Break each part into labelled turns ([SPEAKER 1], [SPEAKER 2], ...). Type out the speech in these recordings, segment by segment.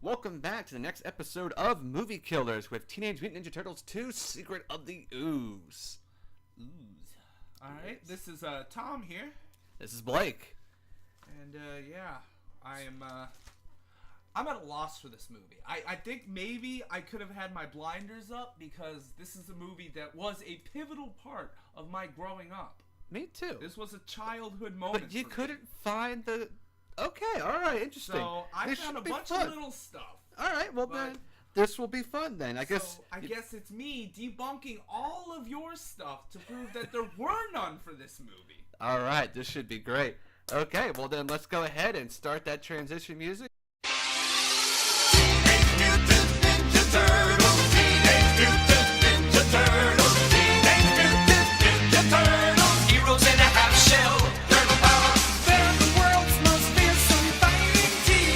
[SPEAKER 1] Welcome back to the next episode of Movie Killers with Teenage Mutant Ninja Turtles 2 Secret of the Ooze.
[SPEAKER 2] Alright, this is Tom here.
[SPEAKER 1] This is Blake.
[SPEAKER 2] And I'm at a loss for this movie. I think maybe I could have had my blinders up because this is a movie that was a pivotal part of my growing up.
[SPEAKER 1] Me too.
[SPEAKER 2] This was a childhood moment.
[SPEAKER 1] But you couldn't find the... Okay, alright, interesting.
[SPEAKER 2] So I found a bunch of little stuff.
[SPEAKER 1] Alright, well then, this will be fun then. I guess
[SPEAKER 2] it's me debunking all of your stuff to prove that there were none for this movie.
[SPEAKER 1] Alright, this should be great. Okay, well then let's go ahead and start that transition music.
[SPEAKER 3] Teenage Mutant Ninja Turtles. Teenage Mutant Ninja Turtles. Teenage Mutant Ninja Turtles. Heroes in a half shell. Turtle power. They're the world's most fearsome fighting team.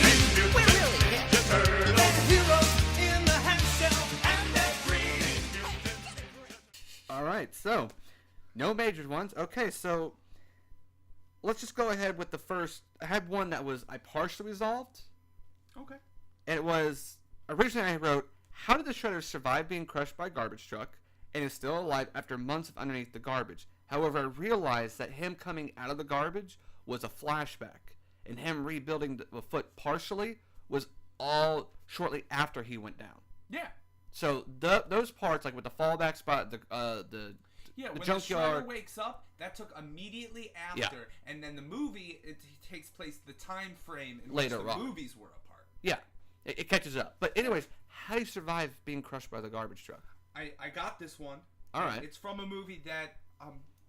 [SPEAKER 3] We really get Ninja Turtles. They're heroes in the half shell, and they're green.
[SPEAKER 1] Alright, so no major ones. Okay, so let's just go ahead with the first. I had one that was I partially resolved.
[SPEAKER 2] Okay.
[SPEAKER 1] And it was, originally I wrote, how did the Shredder survive being crushed by a garbage truck and is still alive after months of underneath the garbage? However, I realized that him coming out of the garbage was a flashback, and him rebuilding the foot partially was all shortly after he went down.
[SPEAKER 2] Yeah.
[SPEAKER 1] So those parts, like with the fallback spot, the
[SPEAKER 2] when
[SPEAKER 1] junkyard.
[SPEAKER 2] the Shredder wakes up, that took immediately after, and then the movie it takes place the time frame in
[SPEAKER 1] Later
[SPEAKER 2] which the
[SPEAKER 1] on.
[SPEAKER 2] movies were apart.
[SPEAKER 1] Yeah, it catches up. But anyways, how do you survive being crushed by the garbage truck?
[SPEAKER 2] I got this one.
[SPEAKER 1] All right.
[SPEAKER 2] It's from a movie that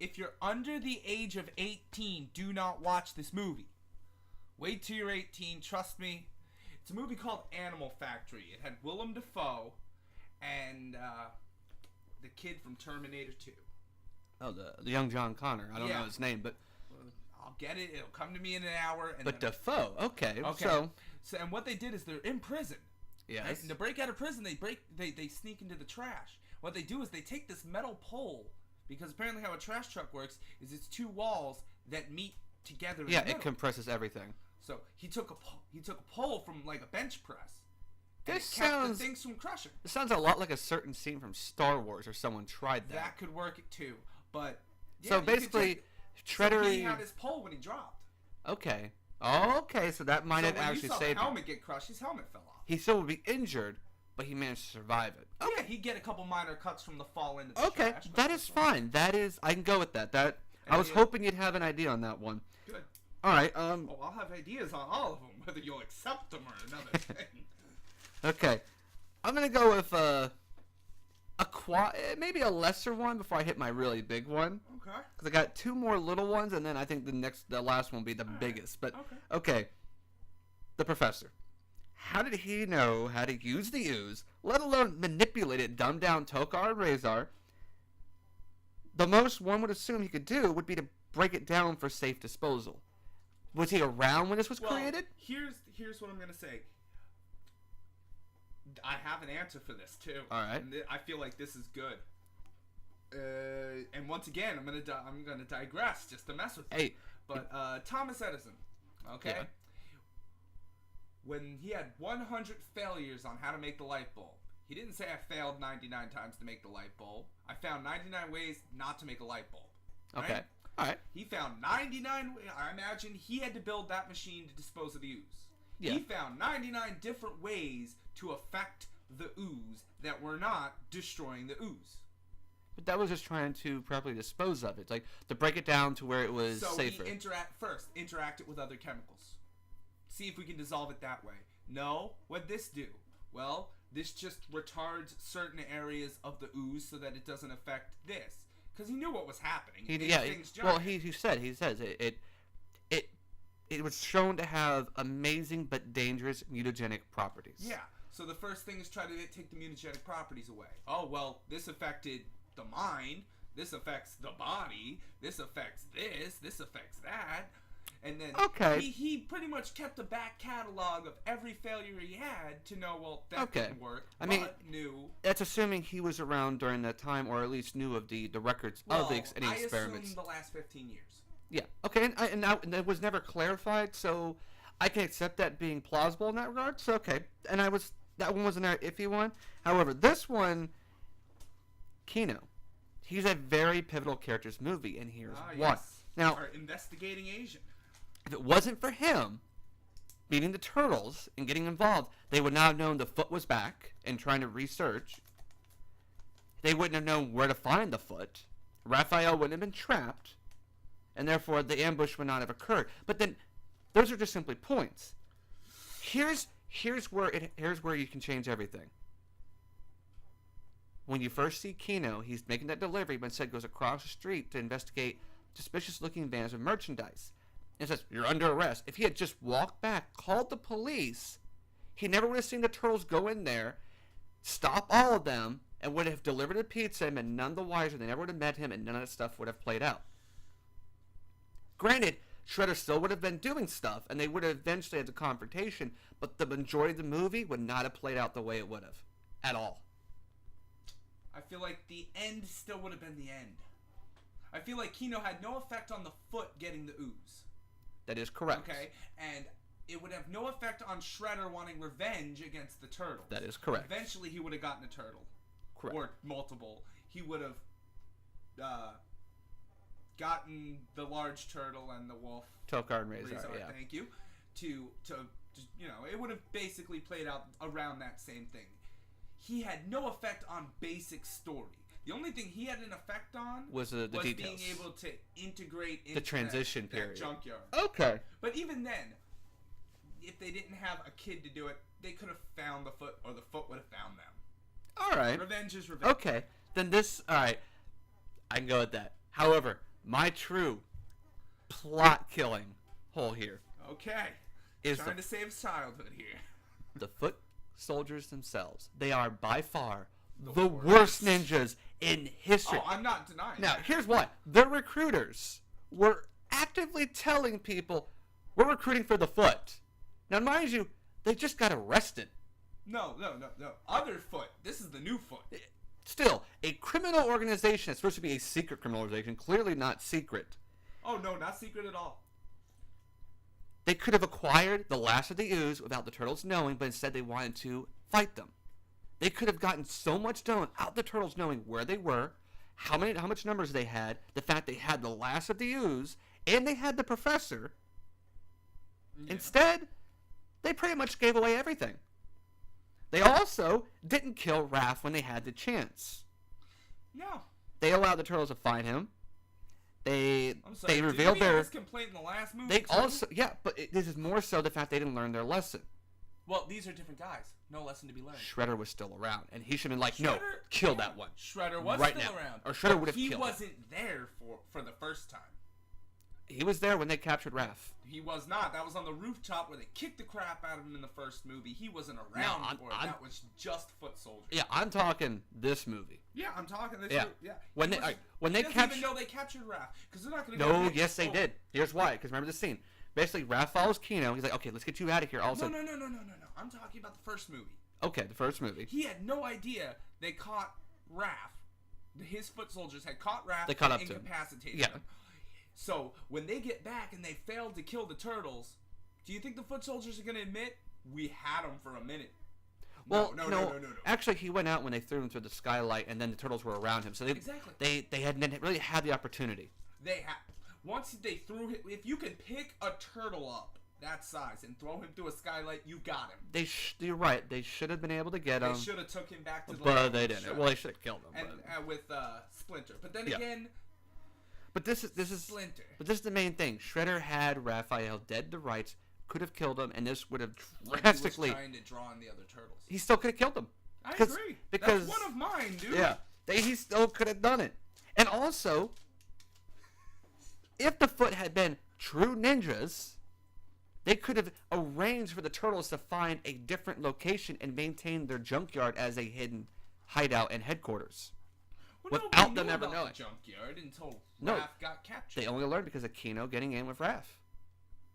[SPEAKER 2] if you're under the age of 18, do not watch this movie. Wait till you're 18. Trust me. It's a movie called Animal Factory. It had Willem Dafoe and the kid from Terminator 2.
[SPEAKER 1] Oh, the young John Connor. I don't know his name, but
[SPEAKER 2] I'll get it. It'll come to me in an hour.
[SPEAKER 1] But Dafoe, okay.
[SPEAKER 2] So and what they did is they're in prison.
[SPEAKER 1] Yes.
[SPEAKER 2] Right? And to break out of prison, they sneak into the trash. What they do is they take this metal pole, because apparently how a trash truck works is it's two walls that meet together. In the middle.
[SPEAKER 1] It compresses everything.
[SPEAKER 2] So he took a pole from like a bench press. And
[SPEAKER 1] This
[SPEAKER 2] it kept
[SPEAKER 1] sounds
[SPEAKER 2] the things from crushing.
[SPEAKER 1] This sounds a lot like a certain scene from Star Wars, or someone tried that.
[SPEAKER 2] That could work too, but yeah,
[SPEAKER 1] so basically, Shredder.
[SPEAKER 2] So he had his pole when he dropped.
[SPEAKER 1] Okay. Oh, okay. So that might have
[SPEAKER 2] when
[SPEAKER 1] actually
[SPEAKER 2] you saw
[SPEAKER 1] saved
[SPEAKER 2] the
[SPEAKER 1] him.
[SPEAKER 2] helmet get crushed, his helmet fell off.
[SPEAKER 1] He still would be injured, but he managed to survive it.
[SPEAKER 2] Okay. Yeah, he'd get a couple minor cuts from the fall into the
[SPEAKER 1] Okay,
[SPEAKER 2] trash.
[SPEAKER 1] that is fine. That is, I can go with that. I was hoping you'd have an idea on that one.
[SPEAKER 2] Good.
[SPEAKER 1] All right.
[SPEAKER 2] Oh, I'll have ideas on all of them, whether you'll accept them or another thing.
[SPEAKER 1] Okay. I'm gonna go with maybe a lesser one before I hit my really big one.
[SPEAKER 2] Okay.
[SPEAKER 1] Because I got two more little ones, and then I think the last one will be the biggest. But okay. The Professor. How did he know how to use the ooze, let alone manipulate it, dumb down Tokar and Razor? The most one would assume he could do would be to break it down for safe disposal. Was he around when this was created?
[SPEAKER 2] Here's what I'm gonna say. I have an answer for this too.
[SPEAKER 1] All right.
[SPEAKER 2] And I feel like this is good. And once again, I'm gonna digress just to mess with you.
[SPEAKER 1] Hey.
[SPEAKER 2] But Thomas Edison, okay.
[SPEAKER 1] Yeah.
[SPEAKER 2] When he had 100 failures on how to make the light bulb, he didn't say I failed 99 times to make the light bulb. I found 99 ways not to make a light bulb. Right?
[SPEAKER 1] Okay. All right.
[SPEAKER 2] He found 99 ways. I imagine he had to build that machine to dispose of the ooze.
[SPEAKER 1] Yeah.
[SPEAKER 2] He found 99 different ways to affect the ooze that were not destroying the ooze.
[SPEAKER 1] But that was just trying to properly dispose of it, like to break it down to where it was safer.
[SPEAKER 2] So he interact it with other chemicals. See if we can dissolve it that way. No, what'd this do? Well, this just retards certain areas of the ooze so that it doesn't affect this. Because he knew what was happening.
[SPEAKER 1] He says it was shown to have amazing but dangerous mutagenic properties.
[SPEAKER 2] Yeah. So the first thing is try to take the mutagenic properties away. Oh, well, this affected the mind. This affects the body. This affects this affects that. And then he pretty much kept a back catalog of every failure he had to know, well, that didn't work.
[SPEAKER 1] I mean, that's assuming he was around during that time, or at least knew of the records of the experiments.
[SPEAKER 2] I assume the last 15 years.
[SPEAKER 1] Yeah. Okay, and it was never clarified, so I can accept that being plausible in that regard. So okay, and that one was an iffy one. However, this one, Kino, he's a very pivotal character in this movie, and here's why.
[SPEAKER 2] Yes.
[SPEAKER 1] Now,
[SPEAKER 2] Our investigating Asian.
[SPEAKER 1] if it wasn't for him meeting the turtles and getting involved, they would not have known the foot was back and trying to research. They wouldn't have known where to find the foot. Raphael wouldn't have been trapped, and therefore the ambush would not have occurred. But then, those are just simply points. Here's where you can change everything. When you first see Kino, he's making that delivery, but instead goes across the street to investigate suspicious-looking vans of merchandise. And says, "You're under arrest." If he had just walked back, called the police, he never would have seen the turtles go in there, stop all of them, and would have delivered a pizza and been none the wiser. They never would have met him, and none of that stuff would have played out. Granted, Shredder still would have been doing stuff, and they would have eventually had the confrontation, but the majority of the movie would not have played out the way it would have. At all.
[SPEAKER 2] I feel like the end still would have been the end. I feel like Kino had no effect on the foot getting the ooze.
[SPEAKER 1] That is correct.
[SPEAKER 2] Okay? And it would have no effect on Shredder wanting revenge against the turtles.
[SPEAKER 1] That is correct.
[SPEAKER 2] Eventually, he would have gotten a turtle.
[SPEAKER 1] Correct.
[SPEAKER 2] Or multiple. He would have gotten the large turtle and the wolf.
[SPEAKER 1] Tokar and Razor, yeah.
[SPEAKER 2] Thank you. To it would have basically played out around that same thing. He had no effect on basic story. The only thing he had an effect on
[SPEAKER 1] was the details.
[SPEAKER 2] Being able to integrate into
[SPEAKER 1] the transition period.
[SPEAKER 2] That junkyard.
[SPEAKER 1] Okay.
[SPEAKER 2] But even then, if they didn't have a kid to do it, they could have found the foot, or the foot would have found them.
[SPEAKER 1] All right.
[SPEAKER 2] Revenge is revenge.
[SPEAKER 1] Okay. Then all right. I can go with that. However, my true plot-killing hole here.
[SPEAKER 2] Okay.
[SPEAKER 1] Is
[SPEAKER 2] trying to save his childhood here.
[SPEAKER 1] The foot soldiers themselves. They are by far the worst ninjas in history.
[SPEAKER 2] Oh, I'm not denying
[SPEAKER 1] Now,
[SPEAKER 2] that.
[SPEAKER 1] here's why. The recruiters were actively telling people, we're recruiting for the foot. Now, mind you, they just got arrested.
[SPEAKER 2] No. Other foot. This is the new foot.
[SPEAKER 1] Still, a criminal organization is supposed to be a secret criminal organization, clearly not secret.
[SPEAKER 2] Oh, no, not secret at all.
[SPEAKER 1] They could have acquired the last of the ooze without the turtles knowing, but instead they wanted to fight them. They could have gotten so much done without the turtles knowing where they were, how much numbers they had, the fact they had the last of the ooze, and they had the professor. Yeah. Instead, they pretty much gave away everything. They also didn't kill Raph when they had the chance.
[SPEAKER 2] No.
[SPEAKER 1] They allowed the turtles to find him. They revealed
[SPEAKER 2] their complaint in the last movie.
[SPEAKER 1] They also but this is more so the fact they didn't learn their lesson.
[SPEAKER 2] Well, these are different guys. No lesson to be learned.
[SPEAKER 1] Shredder was still around, and he should have been like, "No, kill that one."
[SPEAKER 2] Shredder was
[SPEAKER 1] right
[SPEAKER 2] still
[SPEAKER 1] now.
[SPEAKER 2] around,
[SPEAKER 1] or Shredder would have killed.
[SPEAKER 2] He wasn't there for the first time.
[SPEAKER 1] He was there when they captured Raph.
[SPEAKER 2] He was not. That was on the rooftop where they kicked the crap out of him in the first movie. He wasn't around for it. That was just foot soldiers.
[SPEAKER 1] Yeah, I'm talking this movie.
[SPEAKER 2] Yeah, I'm talking this.
[SPEAKER 1] Yeah. When they captured,
[SPEAKER 2] even know they captured Raph, because they're not going to.
[SPEAKER 1] No, yes they did. Here's why. Because remember the scene. Basically, Raph follows Kino. He's like, "Okay, let's get you out of here." Also,
[SPEAKER 2] no. I'm talking about the first movie.
[SPEAKER 1] Okay, the first movie.
[SPEAKER 2] He had no idea they caught Raph. His foot soldiers had caught Raph.
[SPEAKER 1] They caught up
[SPEAKER 2] and
[SPEAKER 1] to him.
[SPEAKER 2] incapacitated
[SPEAKER 1] Yeah.
[SPEAKER 2] him. So when they get back and they failed to kill the turtles, do you think the foot soldiers are going to admit we had them for a minute?
[SPEAKER 1] Well,
[SPEAKER 2] no.
[SPEAKER 1] Actually, he went out when they threw him through the skylight, and then the turtles were around him. So they hadn't really had the opportunity.
[SPEAKER 2] Once they threw him, if you can pick a turtle up that size and throw him through a skylight, you got him.
[SPEAKER 1] You're right. They should have been able to get him.
[SPEAKER 2] They should have took him back to the
[SPEAKER 1] but they didn't. Well, they should have killed him.
[SPEAKER 2] And with Splinter. But then again.
[SPEAKER 1] But this is
[SPEAKER 2] Splinter.
[SPEAKER 1] But this is the main thing. Shredder had Raphael dead to rights, could have killed him, and this would have drastically.
[SPEAKER 2] He was trying to draw in the other turtles.
[SPEAKER 1] He still could have killed them.
[SPEAKER 2] I agree. That's one of mine, dude.
[SPEAKER 1] Yeah, he still could have done it. And also, if the foot had been true ninjas, they could have arranged for the turtles to find a different location and maintain their junkyard as a hidden hideout and headquarters. Without them ever knowing.
[SPEAKER 2] The junkyard until Raph got captured.
[SPEAKER 1] They only learned because of Kino getting in with Raph.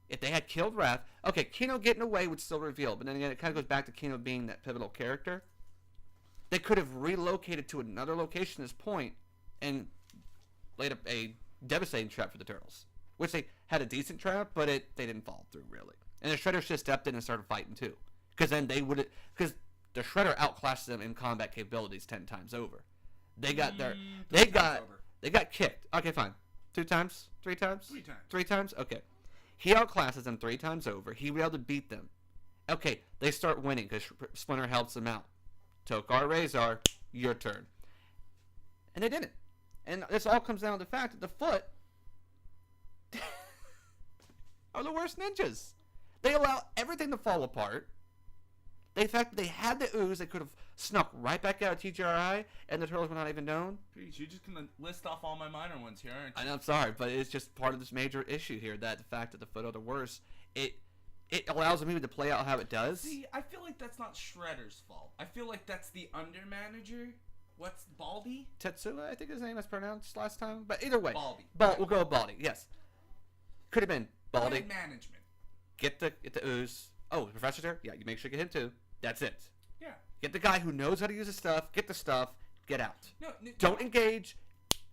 [SPEAKER 1] If they had killed Raph, okay, Kino getting away would still reveal, but then again, it kind of goes back to Kino being that pivotal character. They could have relocated to another location at this point and laid up a devastating trap for the turtles, which they had a decent trap, but they didn't follow through really. And the Shredder should have stepped in and started fighting too. Because then they would, because the Shredder outclassed them in combat capabilities 10 times over. They got they got kicked. Okay, fine. 2 times? 3 times?
[SPEAKER 2] 3 times.
[SPEAKER 1] 3 times? Okay. He outclasses them 3 times over. He was able to beat them. Okay, they start winning because Splinter helps them out. Tokar, Razor, your turn. And they didn't. And this all comes down to the fact that the Foot are the worst ninjas. They allow everything to fall apart. The fact that they had the ooze, they could have snuck right back out of TGRI, and the Turtles were not even known.
[SPEAKER 2] Please, you're just going to list off all my minor ones here, aren't you?
[SPEAKER 1] I know, I'm sorry, but it's just part of this major issue here, that the fact that the Foot are the worst, it allows the movie to play out how it does.
[SPEAKER 2] See, I feel like that's not Shredder's fault. I feel like that's the under-manager. What's Baldy?
[SPEAKER 1] Tetsuya, I think his name is pronounced last time. But either way.
[SPEAKER 2] Baldy.
[SPEAKER 1] We'll go with Baldy, yes. Could have been Baldy.
[SPEAKER 2] Bad management.
[SPEAKER 1] Get the ooze. Oh, the professor's there? Yeah, you make sure you get him too. That's it.
[SPEAKER 2] Yeah.
[SPEAKER 1] Get the guy who knows how to use the stuff. Get the stuff. Get out.
[SPEAKER 2] No,
[SPEAKER 1] Don't engage.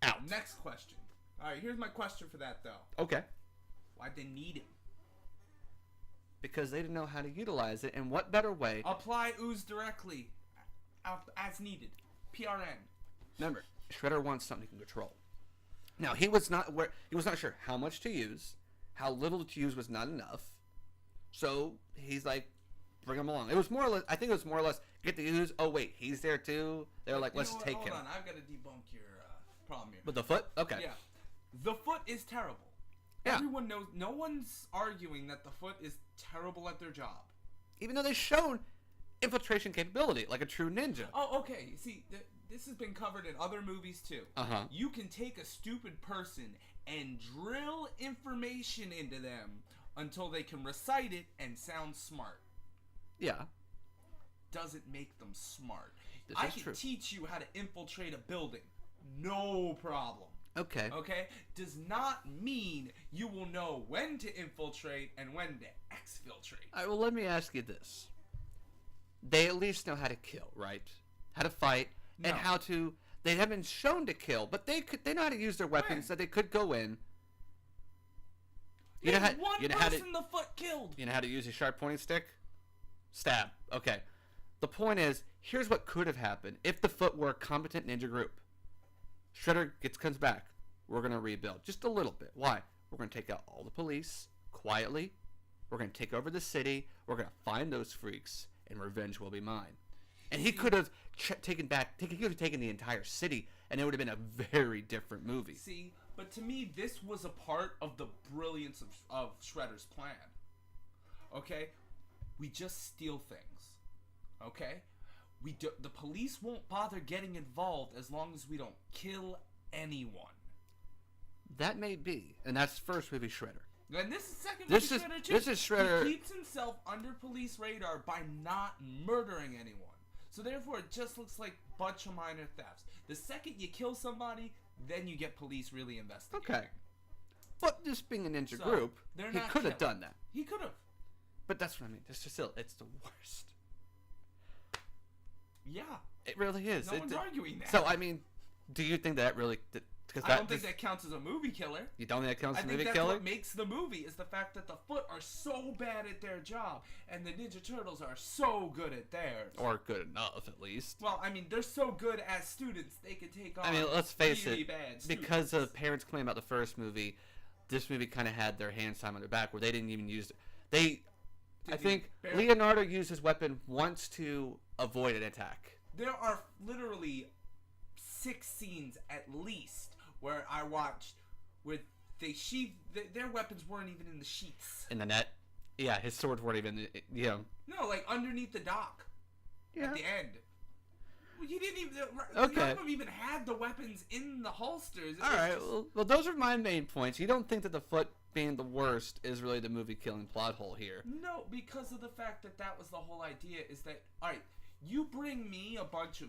[SPEAKER 1] Out.
[SPEAKER 2] Next question. All right, here's my question for that, though.
[SPEAKER 1] Okay.
[SPEAKER 2] Why'd they need him?
[SPEAKER 1] Because they didn't know how to utilize it. And what better way?
[SPEAKER 2] Apply ooze directly, as needed. PRN.
[SPEAKER 1] Remember, Shredder wants something he can control. Now, he was not sure how much to use. How little to use was not enough. So he's like, bring him along. It was more or less, I think it was more or less, get the ooze. Oh, wait, he's there too? They're like, let's take him.
[SPEAKER 2] Hold on, I've got to debunk your problem here.
[SPEAKER 1] With the Foot? Okay.
[SPEAKER 2] Yeah. The Foot is terrible.
[SPEAKER 1] Yeah.
[SPEAKER 2] Everyone knows, no one's arguing that the Foot is terrible at their job.
[SPEAKER 1] Even though they've shown infiltration capability, like a true ninja.
[SPEAKER 2] Oh, okay. See, this has been covered in other movies too.
[SPEAKER 1] Uh-huh.
[SPEAKER 2] You can take a stupid person and drill information into them until they can recite it and sound smart.
[SPEAKER 1] Yeah.
[SPEAKER 2] Doesn't make them smart.
[SPEAKER 1] This
[SPEAKER 2] I
[SPEAKER 1] is
[SPEAKER 2] can
[SPEAKER 1] true.
[SPEAKER 2] teach you how to infiltrate a building. No problem.
[SPEAKER 1] Okay.
[SPEAKER 2] Okay? Does not mean you will know when to infiltrate and when to exfiltrate.
[SPEAKER 1] All right, well, let me ask you this. They at least know how to kill, right? How to fight, and how to... They haven't been shown to kill, but they know how to use their weapons, so they could go in.
[SPEAKER 2] One person the Foot killed.
[SPEAKER 1] You know how to use a sharp pointing stick? Stab. Okay. The point is, here's what could have happened if the Foot were a competent ninja group. Shredder comes back. We're going to rebuild. Just a little bit. Why? We're going to take out all the police quietly. We're going to take over the city. We're going to find those freaks, and revenge will be mine. And he could have taken the entire city, and it would have been a very different movie.
[SPEAKER 2] See, but to me, this was a part of the brilliance of Shredder's plan. Okay? We just steal things. Okay? The police won't bother getting involved as long as we don't kill anyone.
[SPEAKER 1] That may be, and that's first movie Shredder.
[SPEAKER 2] And this is second movie Shredder too.
[SPEAKER 1] This is Shredder.
[SPEAKER 2] He keeps himself under police radar by not murdering anyone. So therefore, it just looks like a bunch of minor thefts. The second you kill somebody, then you get police really investigating.
[SPEAKER 1] Okay. But this being a ninja group, he could have done that.
[SPEAKER 2] He could have.
[SPEAKER 1] But that's what I mean. It's the worst.
[SPEAKER 2] Yeah.
[SPEAKER 1] It really is.
[SPEAKER 2] No one's arguing that.
[SPEAKER 1] So, I mean, do you think that really...
[SPEAKER 2] I don't think that counts as a movie killer.
[SPEAKER 1] You don't think that counts as a movie killer?
[SPEAKER 2] I think that's what makes the movie, is the fact that the Foot are so bad at their job, and the Ninja Turtles are so good at theirs.
[SPEAKER 1] Or good enough, at least.
[SPEAKER 2] Well, I mean, they're so good as students, they can take on
[SPEAKER 1] let's face
[SPEAKER 2] really
[SPEAKER 1] it,
[SPEAKER 2] bad students.
[SPEAKER 1] Because of parents' claim about the first movie, this movie kind of had their hands tied on their back, where they didn't even use it. I think Leonardo used his weapon once to avoid an attack.
[SPEAKER 2] There are literally 6 scenes at least where I watched where they their weapons weren't even in the sheets.
[SPEAKER 1] In the net? Yeah, his swords weren't even,
[SPEAKER 2] No, like underneath the dock.
[SPEAKER 1] Yeah.
[SPEAKER 2] At the end. Well, you didn't even...
[SPEAKER 1] Okay.
[SPEAKER 2] None of them even had the weapons in the holsters.
[SPEAKER 1] Alright, well, those are my main points. You don't think that the Foot being the worst is really the movie-killing plot hole here?
[SPEAKER 2] No, because of the fact that was the whole idea, is that... Alright, you bring me a bunch of...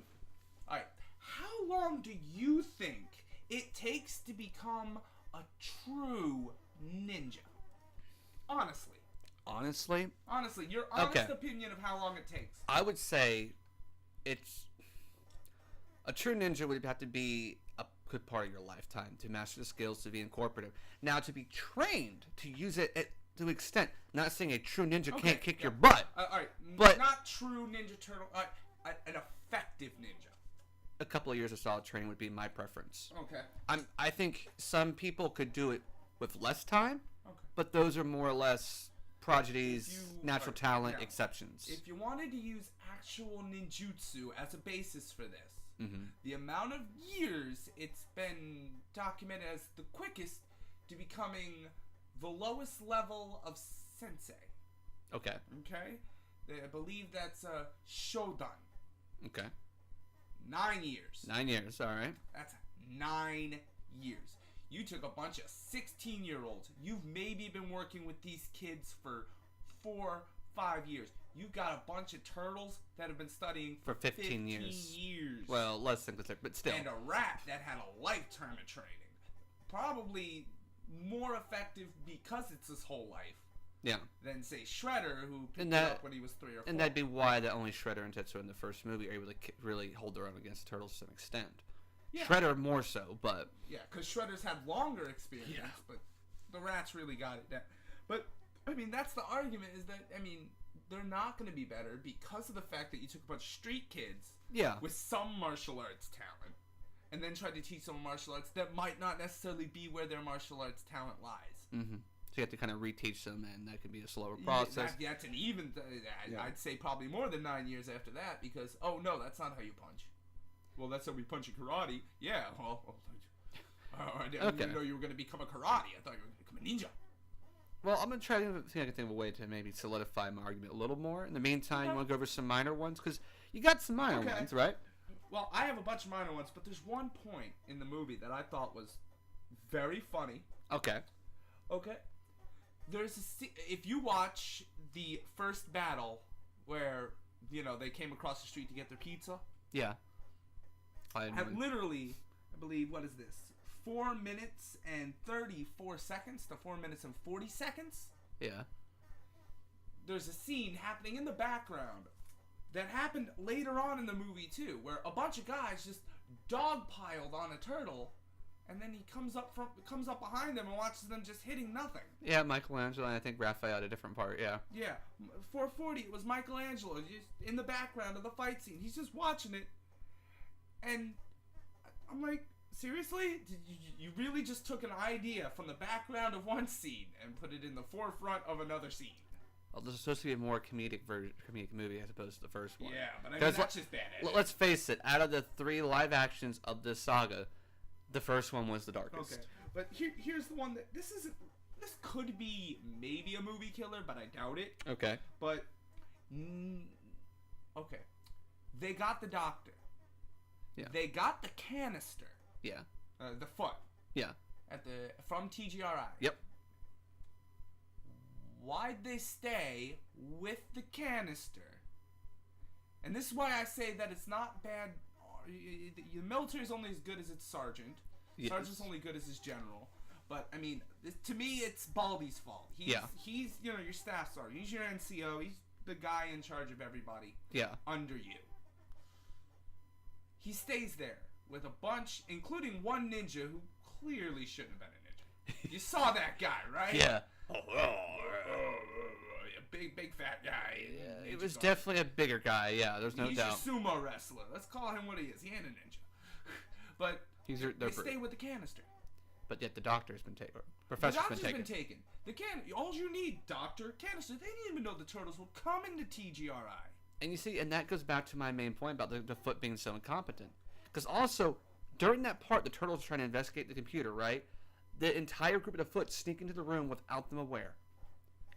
[SPEAKER 2] Alright, how long do you think it takes to become a true ninja? Honestly. Honestly, your honest opinion of how long it takes.
[SPEAKER 1] I would say it's... A true ninja would have to be a good part of your lifetime to master the skills, to be incorporative. Now, to be trained to use it at to an extent. Not saying a true ninja
[SPEAKER 2] Okay,
[SPEAKER 1] can't kick
[SPEAKER 2] yeah.
[SPEAKER 1] your butt.
[SPEAKER 2] All right,
[SPEAKER 1] but
[SPEAKER 2] not true Ninja Turtle. An effective ninja.
[SPEAKER 1] a couple of years of solid training would be my preference.
[SPEAKER 2] Okay.
[SPEAKER 1] I think some people could do it with less time,
[SPEAKER 2] Okay.
[SPEAKER 1] but those are more or less prodigies, natural talent
[SPEAKER 2] yeah.
[SPEAKER 1] exceptions.
[SPEAKER 2] If you wanted to use actual ninjutsu as a basis for this,
[SPEAKER 1] Mm-hmm.
[SPEAKER 2] the amount of years it's been documented as the quickest to becoming the lowest level of sensei.
[SPEAKER 1] Okay.
[SPEAKER 2] Okay? I believe that's Shodan.
[SPEAKER 1] Okay.
[SPEAKER 2] 9 years.
[SPEAKER 1] 9 years. All right.
[SPEAKER 2] That's 9 years. You took a bunch of 16-year-olds. You've maybe been working with these kids for 4, 5 years. You've got a bunch of turtles that have been studying
[SPEAKER 1] For 15 years. Well, less than that, but still.
[SPEAKER 2] And a rat that had a lifetime of training. Probably more effective because it's his whole life.
[SPEAKER 1] Yeah.
[SPEAKER 2] Than, say, Shredder, who picked
[SPEAKER 1] And
[SPEAKER 2] it
[SPEAKER 1] that-
[SPEAKER 2] up when he was 3 or 4.
[SPEAKER 1] And that'd be why that only Shredder and Tetsuo in the first movie are able to really hold their own against the Turtles to some extent.
[SPEAKER 2] Yeah.
[SPEAKER 1] Shredder more so, but...
[SPEAKER 2] Yeah, because Shredder's had longer experience,
[SPEAKER 1] Yeah.
[SPEAKER 2] but the rats really got it down. But, I mean, that's the argument, is that, I mean, they're not going to be better because of the fact that you took a bunch of street kids
[SPEAKER 1] Yeah.
[SPEAKER 2] with some martial arts talent and then tried to teach them martial arts that might not necessarily be where their martial arts talent lies.
[SPEAKER 1] Mm-hmm. So you have to kind of reteach them, and that can be a slower process.
[SPEAKER 2] That's an even...
[SPEAKER 1] Yeah.
[SPEAKER 2] I'd say probably more than 9 years after that because, oh, no, that's not how you punch. Well, that's how we punch in karate. Yeah, well... I didn't even know you were going to become a karate. I thought you were going to become a ninja.
[SPEAKER 1] Well, I'm going to try to think I can think of a way to maybe solidify my argument a little more. In the meantime, you want to go over some minor ones? Because you got some minor ones, right?
[SPEAKER 2] Well, I have a bunch of minor ones, but there's one point in the movie that I thought was very funny.
[SPEAKER 1] Okay.
[SPEAKER 2] Okay. There's if you watch the first battle where, you know, they came across the street to get their pizza.
[SPEAKER 1] Yeah.
[SPEAKER 2] Literally, I believe, what is this? 4 minutes and 34 seconds to 4 minutes and 40 seconds?
[SPEAKER 1] Yeah.
[SPEAKER 2] There's a scene happening in the background that happened later on in the movie, too, where a bunch of guys just dogpiled on a turtle, and then he comes up behind them and watches them just hitting nothing.
[SPEAKER 1] Yeah, Michelangelo and I think Raphael at a different part, yeah.
[SPEAKER 2] Yeah, 440, it was Michelangelo just in the background of the fight scene. He's just watching it, and I'm like, seriously? You really just took an idea from the background of one scene and put it in the forefront of another scene?
[SPEAKER 1] Well, this is supposed to be a more comedic movie as opposed to the first one.
[SPEAKER 2] Yeah, but I mean, that's just bad editing.
[SPEAKER 1] Let's face it, out of the 3 live actions of this saga, the first one was the darkest.
[SPEAKER 2] Okay, but here's the one that this could be maybe a movie killer, but I doubt it.
[SPEAKER 1] Okay.
[SPEAKER 2] But okay, they got the doctor.
[SPEAKER 1] Yeah.
[SPEAKER 2] They got the canister.
[SPEAKER 1] Yeah.
[SPEAKER 2] The foot.
[SPEAKER 1] Yeah.
[SPEAKER 2] From TGRI.
[SPEAKER 1] Yep.
[SPEAKER 2] Why'd they stay with the canister? And this is why I say that it's not bad. The military is only as good as its sergeant.
[SPEAKER 1] Yes.
[SPEAKER 2] Sergeant's only good as his general. But I mean, to me, it's Baldy's fault. He's your staff sergeant. He's your NCO. He's the guy in charge of everybody.
[SPEAKER 1] Yeah.
[SPEAKER 2] Under you. He stays there with a bunch, including one ninja who clearly shouldn't have been a ninja. You saw that guy, right?
[SPEAKER 1] Yeah.
[SPEAKER 2] A big fat guy.
[SPEAKER 1] Yeah, it was definitely a bigger guy. Yeah, there's no doubt.
[SPEAKER 2] He's a sumo wrestler. Let's call him what he is. He ain't a ninja. But they stay with the canister.
[SPEAKER 1] But yet the doctor's been taken.
[SPEAKER 2] The doctor's been taken. All you need, doctor, canister. They didn't even know the turtles will come into TGRI.
[SPEAKER 1] And you see, and that goes back to my main point about the foot being so incompetent. Because also, during that part, the turtles are trying to investigate the computer, right? The entire group of the foot sneak into the room without them aware.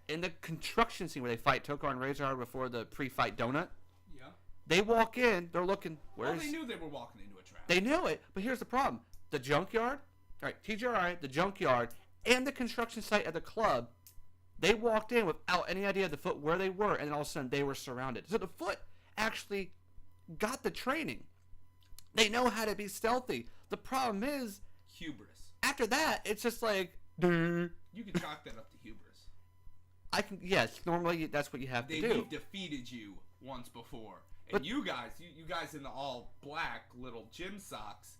[SPEAKER 1] In the construction scene where they fight Tokar and Razor before the pre-fight donut,
[SPEAKER 2] Yeah.
[SPEAKER 1] they walk in, they're looking,
[SPEAKER 2] They knew they were walking into a trap.
[SPEAKER 1] They knew it, but here's the problem. The junkyard, TGRI, the junkyard, and the construction site at the club, they walked in without any idea of the foot where they were, and then all of a sudden they were surrounded. So the foot actually got the training. They know how to be stealthy. The problem is,
[SPEAKER 2] hubris.
[SPEAKER 1] After that, it's just like,
[SPEAKER 2] you can chalk that up to hubris.
[SPEAKER 1] Yes, normally that's what you have to do.
[SPEAKER 2] We've defeated you once before. And but, you guys in the all black little gym socks.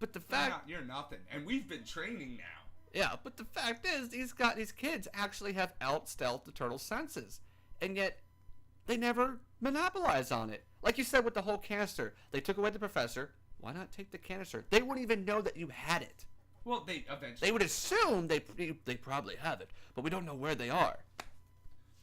[SPEAKER 1] But the fact...
[SPEAKER 2] You're nothing. And we've been training now.
[SPEAKER 1] Yeah, but the fact is, these kids actually have out-stealthed the turtle's senses, and yet they never monopolize on it. Like you said with the whole canister, they took away the professor. Why not take the canister? They wouldn't even know that you had it.
[SPEAKER 2] Well, they eventually...
[SPEAKER 1] They would assume they probably have it, but we don't know where they are.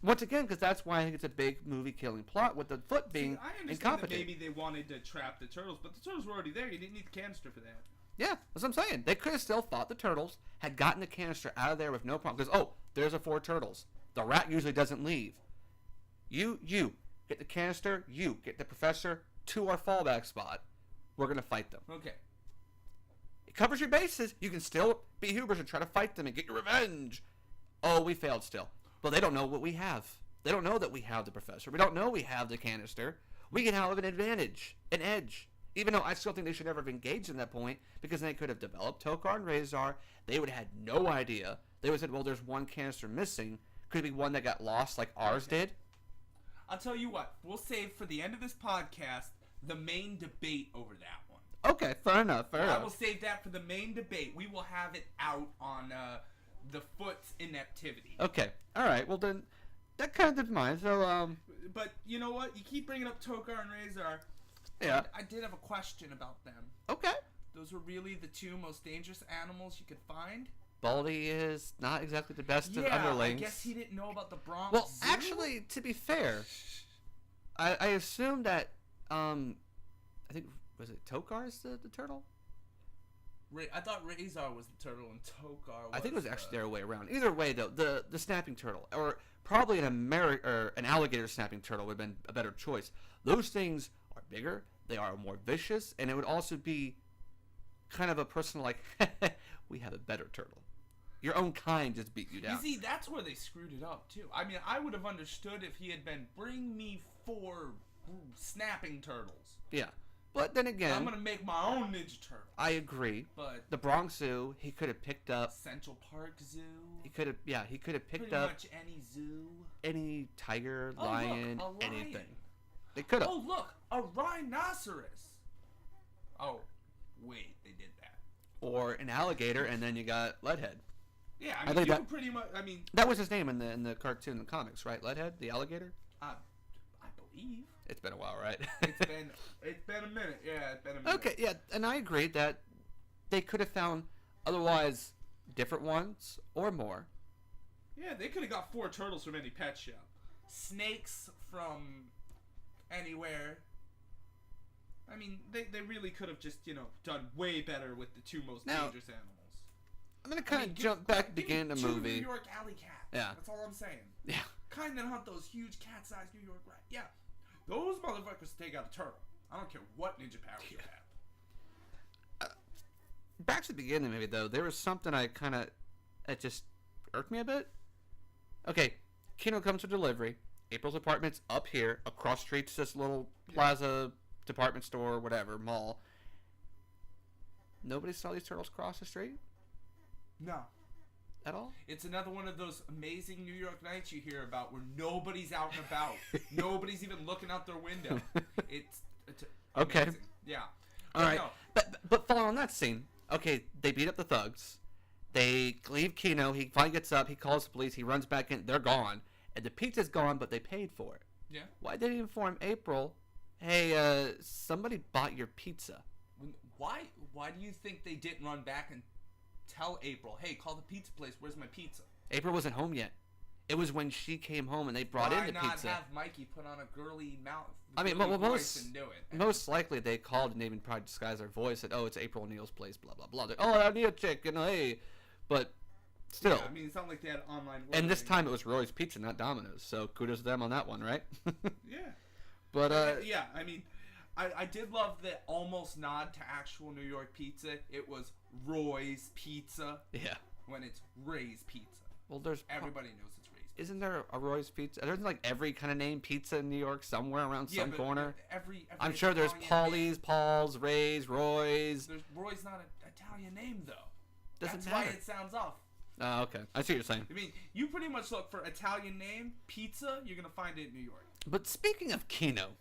[SPEAKER 1] Once again, because that's why I think it's a big movie-killing plot with the foot being
[SPEAKER 2] I understand
[SPEAKER 1] incompetent.
[SPEAKER 2] that maybe they wanted to trap the turtles, but the turtles were already there. You didn't need the canister for that.
[SPEAKER 1] Yeah, that's what I'm saying. They could have still thought the turtles had gotten the canister out of there with no problem. Because, there's the 4 turtles. The rat usually doesn't leave. You get the canister. You get the professor to our fallback spot. We're going to fight them.
[SPEAKER 2] Okay.
[SPEAKER 1] It covers your bases. You can still be Hubers and try to fight them and get your revenge. Oh, we failed still. But they don't know what we have. They don't know that we have the professor. We don't know we have the canister. We can have an advantage, an edge. Even though I still think they should never have engaged in that point, because they could have developed Tokar and Razor. They would have had no idea. They would have said, well, there's one canister missing. Could it be one that got lost like ours did?
[SPEAKER 2] I'll tell you what. We'll save for the end of this podcast the main debate over that one.
[SPEAKER 1] Okay, fair enough.
[SPEAKER 2] I will save that for the main debate. We will have it out on the foot's inactivity.
[SPEAKER 1] Okay, all right. Well, then, that kind of did mine. So,
[SPEAKER 2] But you know what? You keep bringing up Tokar and Razor.
[SPEAKER 1] Yeah.
[SPEAKER 2] I did have a question about them.
[SPEAKER 1] Okay.
[SPEAKER 2] Those are really the 2 most dangerous animals you could find?
[SPEAKER 1] Baldy is not exactly the best of
[SPEAKER 2] I
[SPEAKER 1] underlings.
[SPEAKER 2] guess he didn't know about the Bronx
[SPEAKER 1] Well,
[SPEAKER 2] Zoo?
[SPEAKER 1] actually, to be fair, I assume that, I think, was it Tokar's the turtle?
[SPEAKER 2] I thought Razor was the turtle and Tokar was...
[SPEAKER 1] I think it was actually the other way around. Either way, though, the snapping turtle, or probably an alligator snapping turtle would have been a better choice. Those things are bigger, they are more vicious, and it would also be kind of a personal, like, we have a better turtle. Your own kind just beat you down.
[SPEAKER 2] You see, that's where they screwed it up, too. I mean, I would have understood if he had been, bring me 4 snapping turtles.
[SPEAKER 1] Yeah. But then again...
[SPEAKER 2] I'm going to make my own Ninja Turtle.
[SPEAKER 1] I agree.
[SPEAKER 2] But...
[SPEAKER 1] The Bronx Zoo, he could have picked up...
[SPEAKER 2] Central Park Zoo.
[SPEAKER 1] He could have picked
[SPEAKER 2] pretty
[SPEAKER 1] up...
[SPEAKER 2] much any zoo.
[SPEAKER 1] Any tiger,
[SPEAKER 2] Oh,
[SPEAKER 1] lion,
[SPEAKER 2] look, a lion.
[SPEAKER 1] anything. They could have.
[SPEAKER 2] Oh, look, a rhinoceros. Oh, wait, they did that.
[SPEAKER 1] Or an alligator, and then you got Leadhead.
[SPEAKER 2] Yeah,
[SPEAKER 1] I
[SPEAKER 2] I mean,
[SPEAKER 1] think
[SPEAKER 2] you
[SPEAKER 1] that-
[SPEAKER 2] could pretty much, I mean...
[SPEAKER 1] That was his name in the cartoon, the comics, right? Leadhead, the alligator?
[SPEAKER 2] I believe.
[SPEAKER 1] It's been a while, right?
[SPEAKER 2] It's been a minute. Yeah, it's been a minute.
[SPEAKER 1] Okay, yeah, and I agree that they could have found otherwise different ones or more.
[SPEAKER 2] Yeah, they could have got 4 turtles from any pet shop. Snakes from anywhere. I mean, they really could have just, done way better with the 2 most dangerous animals.
[SPEAKER 1] I'm going to kind of jump back again to the movie.
[SPEAKER 2] New York alley cats.
[SPEAKER 1] Yeah.
[SPEAKER 2] That's all I'm saying.
[SPEAKER 1] Yeah.
[SPEAKER 2] Kind that hunt those huge cat-sized New York rats. Yeah. Those motherfuckers take out a turtle. I don't care what ninja power you have.
[SPEAKER 1] Back to the beginning, maybe, though, there was something that just irked me a bit. Okay, Kino comes for delivery. April's apartment's up here, across the street to this little plaza, department store, whatever, mall. Nobody saw these turtles cross the street?
[SPEAKER 2] No.
[SPEAKER 1] At all?
[SPEAKER 2] It's another one of those amazing New York nights you hear about where nobody's out and about. Nobody's even looking out their window. It's
[SPEAKER 1] okay.
[SPEAKER 2] Amazing. Yeah.
[SPEAKER 1] All right.
[SPEAKER 2] No.
[SPEAKER 1] But following on that scene, okay, they beat up the thugs. They leave Kino. He finally gets up. He calls the police. He runs back in. They're gone. And the pizza's gone, but they paid for it.
[SPEAKER 2] Yeah.
[SPEAKER 1] Why didn't he inform April, hey, somebody bought your pizza?
[SPEAKER 2] Why do you think they didn't run back and tell April, hey, call the pizza place, where's my pizza?
[SPEAKER 1] April wasn't home yet. It was when she came home and they brought in the pizza.
[SPEAKER 2] Why not have Mikey put on a girly mouth?
[SPEAKER 1] I mean,
[SPEAKER 2] voice and do it?
[SPEAKER 1] Most likely they called and they even probably disguised their voice. Said, "Oh, it's April O'Neil's place." Blah blah blah. Oh, I need a chicken. Hey, but still.
[SPEAKER 2] Yeah, I mean, it's not like they had online.
[SPEAKER 1] And this time it was Roy's Pizza, not Domino's. So kudos to them on that one, right?
[SPEAKER 2] Yeah.
[SPEAKER 1] But
[SPEAKER 2] yeah, I mean, I did love the almost nod to actual New York pizza. It was Roy's Pizza.
[SPEAKER 1] Yeah.
[SPEAKER 2] When it's Ray's Pizza.
[SPEAKER 1] Well, there's
[SPEAKER 2] everybody knows it's Ray's Pizza.
[SPEAKER 1] Isn't there a Roy's Pizza? There's like every kind of name pizza in New York somewhere around some corner.
[SPEAKER 2] Every
[SPEAKER 1] I'm sure there's Polly's, Paul's, Ray's, Roy's.
[SPEAKER 2] Roy's not an Italian name though.
[SPEAKER 1] That's
[SPEAKER 2] why it sounds off.
[SPEAKER 1] Oh, okay. I see what you're saying.
[SPEAKER 2] I mean, you pretty much look for Italian name, pizza, you're going to find it in New York.
[SPEAKER 1] But speaking of Kino,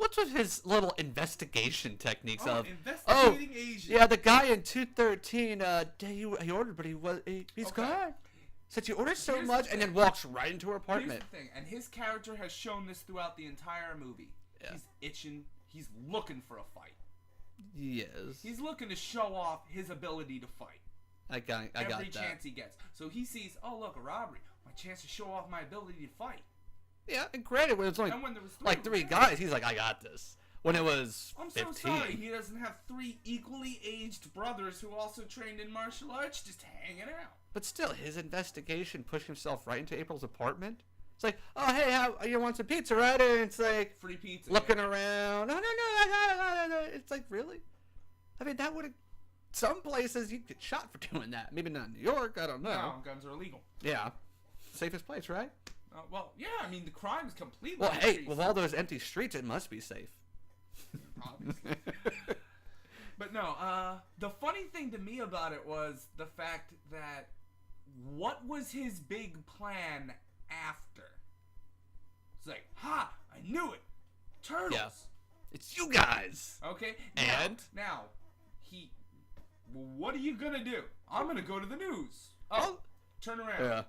[SPEAKER 1] What's with his little investigation techniques
[SPEAKER 2] Oh,
[SPEAKER 1] of
[SPEAKER 2] investigating Asians.
[SPEAKER 1] Yeah, the guy in 213 he ordered, but he's
[SPEAKER 2] Okay.
[SPEAKER 1] gone. Said you ordered so
[SPEAKER 2] Here's the
[SPEAKER 1] much and then
[SPEAKER 2] thing.
[SPEAKER 1] walks right into her
[SPEAKER 2] Here's
[SPEAKER 1] apartment.
[SPEAKER 2] the thing, and his character has shown this throughout the entire movie.
[SPEAKER 1] Yeah.
[SPEAKER 2] He's itching. He's looking for a fight.
[SPEAKER 1] Yes.
[SPEAKER 2] He's looking to show off his ability to fight.
[SPEAKER 1] I got
[SPEAKER 2] Every
[SPEAKER 1] that.
[SPEAKER 2] chance he gets. So he sees, oh look, a robbery. My chance to show off my ability to fight.
[SPEAKER 1] Yeah, and granted, when it's only
[SPEAKER 2] And when there was
[SPEAKER 1] three guys, he's like, I got this. When it was
[SPEAKER 2] I'm
[SPEAKER 1] 15.
[SPEAKER 2] so sorry he doesn't have 3 equally aged brothers who also trained in martial arts just hanging out.
[SPEAKER 1] But still, his investigation pushed himself right into April's apartment. It's like, oh, hey, you want some pizza, right? And it's like,
[SPEAKER 2] Free pizza.
[SPEAKER 1] looking around. No, I got it. It's like, really? I mean, that would have... Some places, you'd get shot for doing that. Maybe not in New York, I don't know.
[SPEAKER 2] No, guns are illegal.
[SPEAKER 1] Yeah. Safest place, right?
[SPEAKER 2] Well, yeah, I mean, the crime is completely
[SPEAKER 1] Well, hey,
[SPEAKER 2] increased.
[SPEAKER 1] with all those empty streets, it must be safe.
[SPEAKER 2] Obviously. But no, the funny thing to me about it was the fact that what was his big plan after? It's like, ha, I knew it. Turtles.
[SPEAKER 1] Yeah. It's you guys.
[SPEAKER 2] Okay.
[SPEAKER 1] And?
[SPEAKER 2] Now, well, what are you gonna do? I'm gonna go to the news. Oh, turn around.
[SPEAKER 1] Yeah.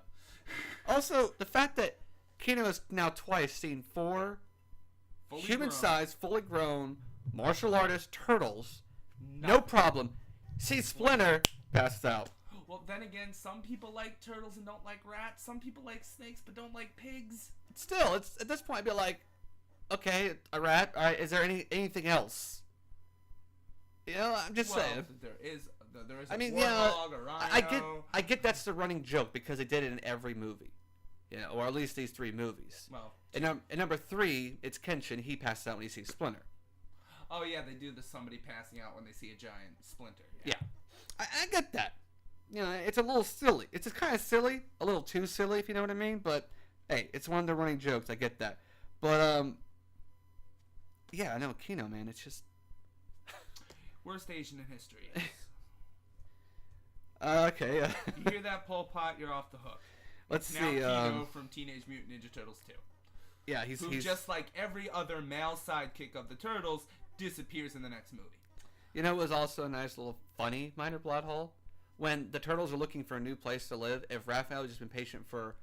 [SPEAKER 1] Also, the fact that Kino has now twice seen 4
[SPEAKER 2] Fully
[SPEAKER 1] human-sized, fully grown martial artist turtles, no problem. Sees Splinter, passes out.
[SPEAKER 2] grown. Well, then again, some people like turtles and don't like rats. Some people like snakes but don't like pigs.
[SPEAKER 1] Still, it's at this point, I'd be like, okay, a rat. All right, is there anything else? You know, I'm just saying.
[SPEAKER 2] There is
[SPEAKER 1] I mean,
[SPEAKER 2] a
[SPEAKER 1] yeah,
[SPEAKER 2] warthog, a rhino.
[SPEAKER 1] I get that's the running joke because they did it in every movie, or at least these 3 movies.
[SPEAKER 2] Well,
[SPEAKER 1] In number 3, it's Kenshin. He passes out when he sees Splinter.
[SPEAKER 2] oh yeah, they do the somebody passing out when they see a giant splinter.
[SPEAKER 1] Yeah, I get that. It's a little silly. It's just kind of silly, a little too silly, if you know what I mean. But hey, it's one of the running jokes. I get that. But yeah, I know Kino, man. It's just
[SPEAKER 2] Worst Asian in history. Yes.
[SPEAKER 1] okay.
[SPEAKER 2] You hear that, Pol Pot? You're off the hook.
[SPEAKER 1] Let's
[SPEAKER 2] Now
[SPEAKER 1] see.
[SPEAKER 2] Kino from Teenage Mutant Ninja Turtles 2.
[SPEAKER 1] Yeah, he's
[SPEAKER 2] just like every other male sidekick of the Turtles disappears in the next movie.
[SPEAKER 1] You know, it was also a nice little funny minor plot hole. When the Turtles are looking for a new place to live, if Raphael had just been patient for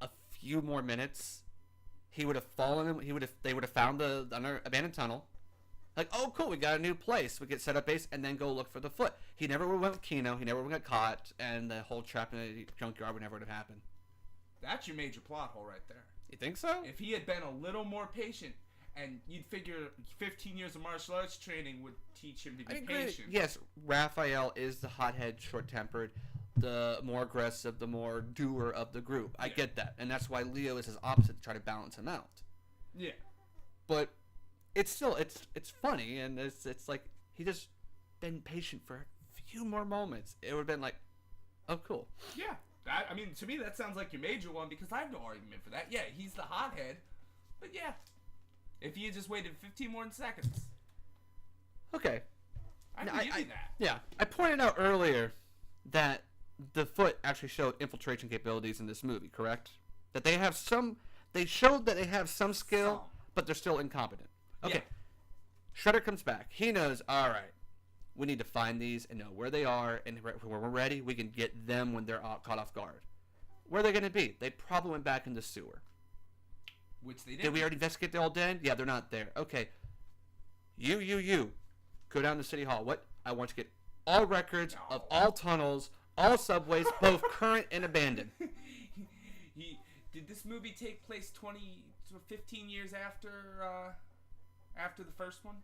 [SPEAKER 1] a few more minutes, he would have fallen. They would have found the abandoned tunnel. Like, oh, cool, we got a new place. We get set up base and then go look for the foot. He never would have went with Kino. He never would have got caught, and the whole trap in the junkyard would never would have happened.
[SPEAKER 2] That's your major plot hole right there.
[SPEAKER 1] You think so?
[SPEAKER 2] If he had been a little more patient, and you'd figure 15 years of martial arts training would teach him to be patient.
[SPEAKER 1] Yes, Raphael is the hothead, short-tempered, the more aggressive, the more doer of the group. I get that, and that's why Leo is his opposite to try to balance him out.
[SPEAKER 2] Yeah.
[SPEAKER 1] But it's still it's funny, and it's like he just been patient for a few more moments. It would have been like, oh, cool.
[SPEAKER 2] Yeah. I mean, to me, that sounds like your major one because I have no argument for that. Yeah, he's the hothead. But yeah, if he had just waited 15 more seconds,
[SPEAKER 1] Okay.
[SPEAKER 2] I
[SPEAKER 1] Now,
[SPEAKER 2] can give you that.
[SPEAKER 1] Yeah, I pointed out earlier that the foot actually showed infiltration capabilities in this movie, correct? That they have some. They showed that they have some skill,
[SPEAKER 2] Some.
[SPEAKER 1] but they're still incompetent. Okay.
[SPEAKER 2] Yeah.
[SPEAKER 1] Shredder comes back. He knows. All right. We need to find these and know where they are, and when we're ready, we can get them when they're caught off guard. Where are they going to be? They probably went back in the sewer.
[SPEAKER 2] Which they did.
[SPEAKER 1] Did we already investigate the old den? Yeah, they're not there. Okay. You. Go down to City Hall. What? I want to get all records of all tunnels, all subways, both current and abandoned.
[SPEAKER 2] Did this movie take place 15 years after the first one?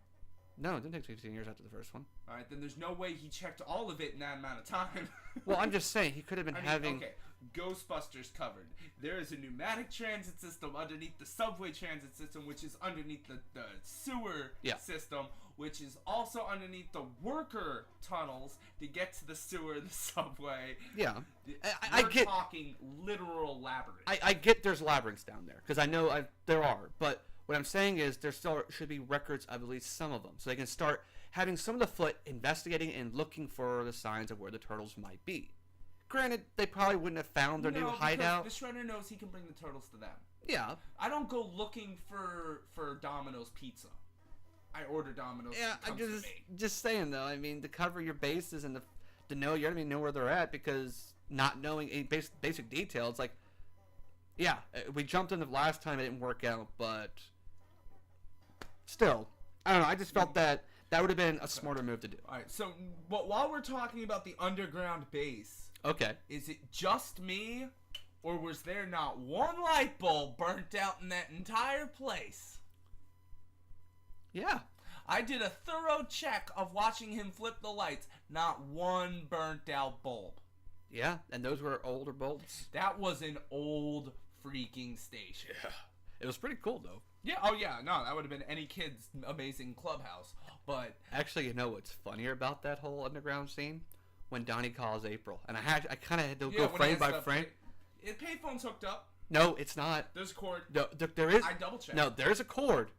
[SPEAKER 1] No, it didn't take 15 years after the first one.
[SPEAKER 2] All right, then there's no way he checked all of it in that amount of time.
[SPEAKER 1] Well, I'm just saying, he could have been having...
[SPEAKER 2] Okay, Ghostbusters covered. There is a pneumatic transit system underneath the subway transit system, which is underneath the sewer system, which is also underneath the worker tunnels to get to the sewer and the subway.
[SPEAKER 1] Yeah.
[SPEAKER 2] We're talking literal labyrinth.
[SPEAKER 1] I get there's labyrinths down there, because I know there are, but what I'm saying is there still should be records of at least some of them, so they can start having some of the foot investigating and looking for the signs of where the turtles might be. Granted, they probably wouldn't have found their new hideout.
[SPEAKER 2] The Shredder knows he can bring the turtles to them.
[SPEAKER 1] Yeah.
[SPEAKER 2] I don't go looking for Domino's pizza. I order Domino's.
[SPEAKER 1] Yeah,
[SPEAKER 2] it comes to me.
[SPEAKER 1] just saying though. I mean, to cover your bases and to know your enemy, know where they're at, because not knowing any basic details, like, yeah, we jumped in the last time, it didn't work out, but still, I don't know. I just felt that would have been a smarter move to do.
[SPEAKER 2] All right. So, while we're talking about the underground base,
[SPEAKER 1] Okay.
[SPEAKER 2] is it just me, or was there not one light bulb burnt out in that entire place?
[SPEAKER 1] Yeah.
[SPEAKER 2] I did a thorough check of watching him flip the lights. Not one burnt out bulb.
[SPEAKER 1] Yeah, and those were older bulbs.
[SPEAKER 2] That was an old freaking station.
[SPEAKER 1] Yeah. It was pretty cool though.
[SPEAKER 2] Yeah, oh yeah, no, that would have been any kid's amazing clubhouse. But
[SPEAKER 1] actually, you know what's funnier about that whole underground scene? When Donnie calls April, and I kind of had to go frame by frame.
[SPEAKER 2] Payphone's hooked up.
[SPEAKER 1] No, it's not.
[SPEAKER 2] There's a cord.
[SPEAKER 1] No, there is.
[SPEAKER 2] I double checked.
[SPEAKER 1] No, there's a cord.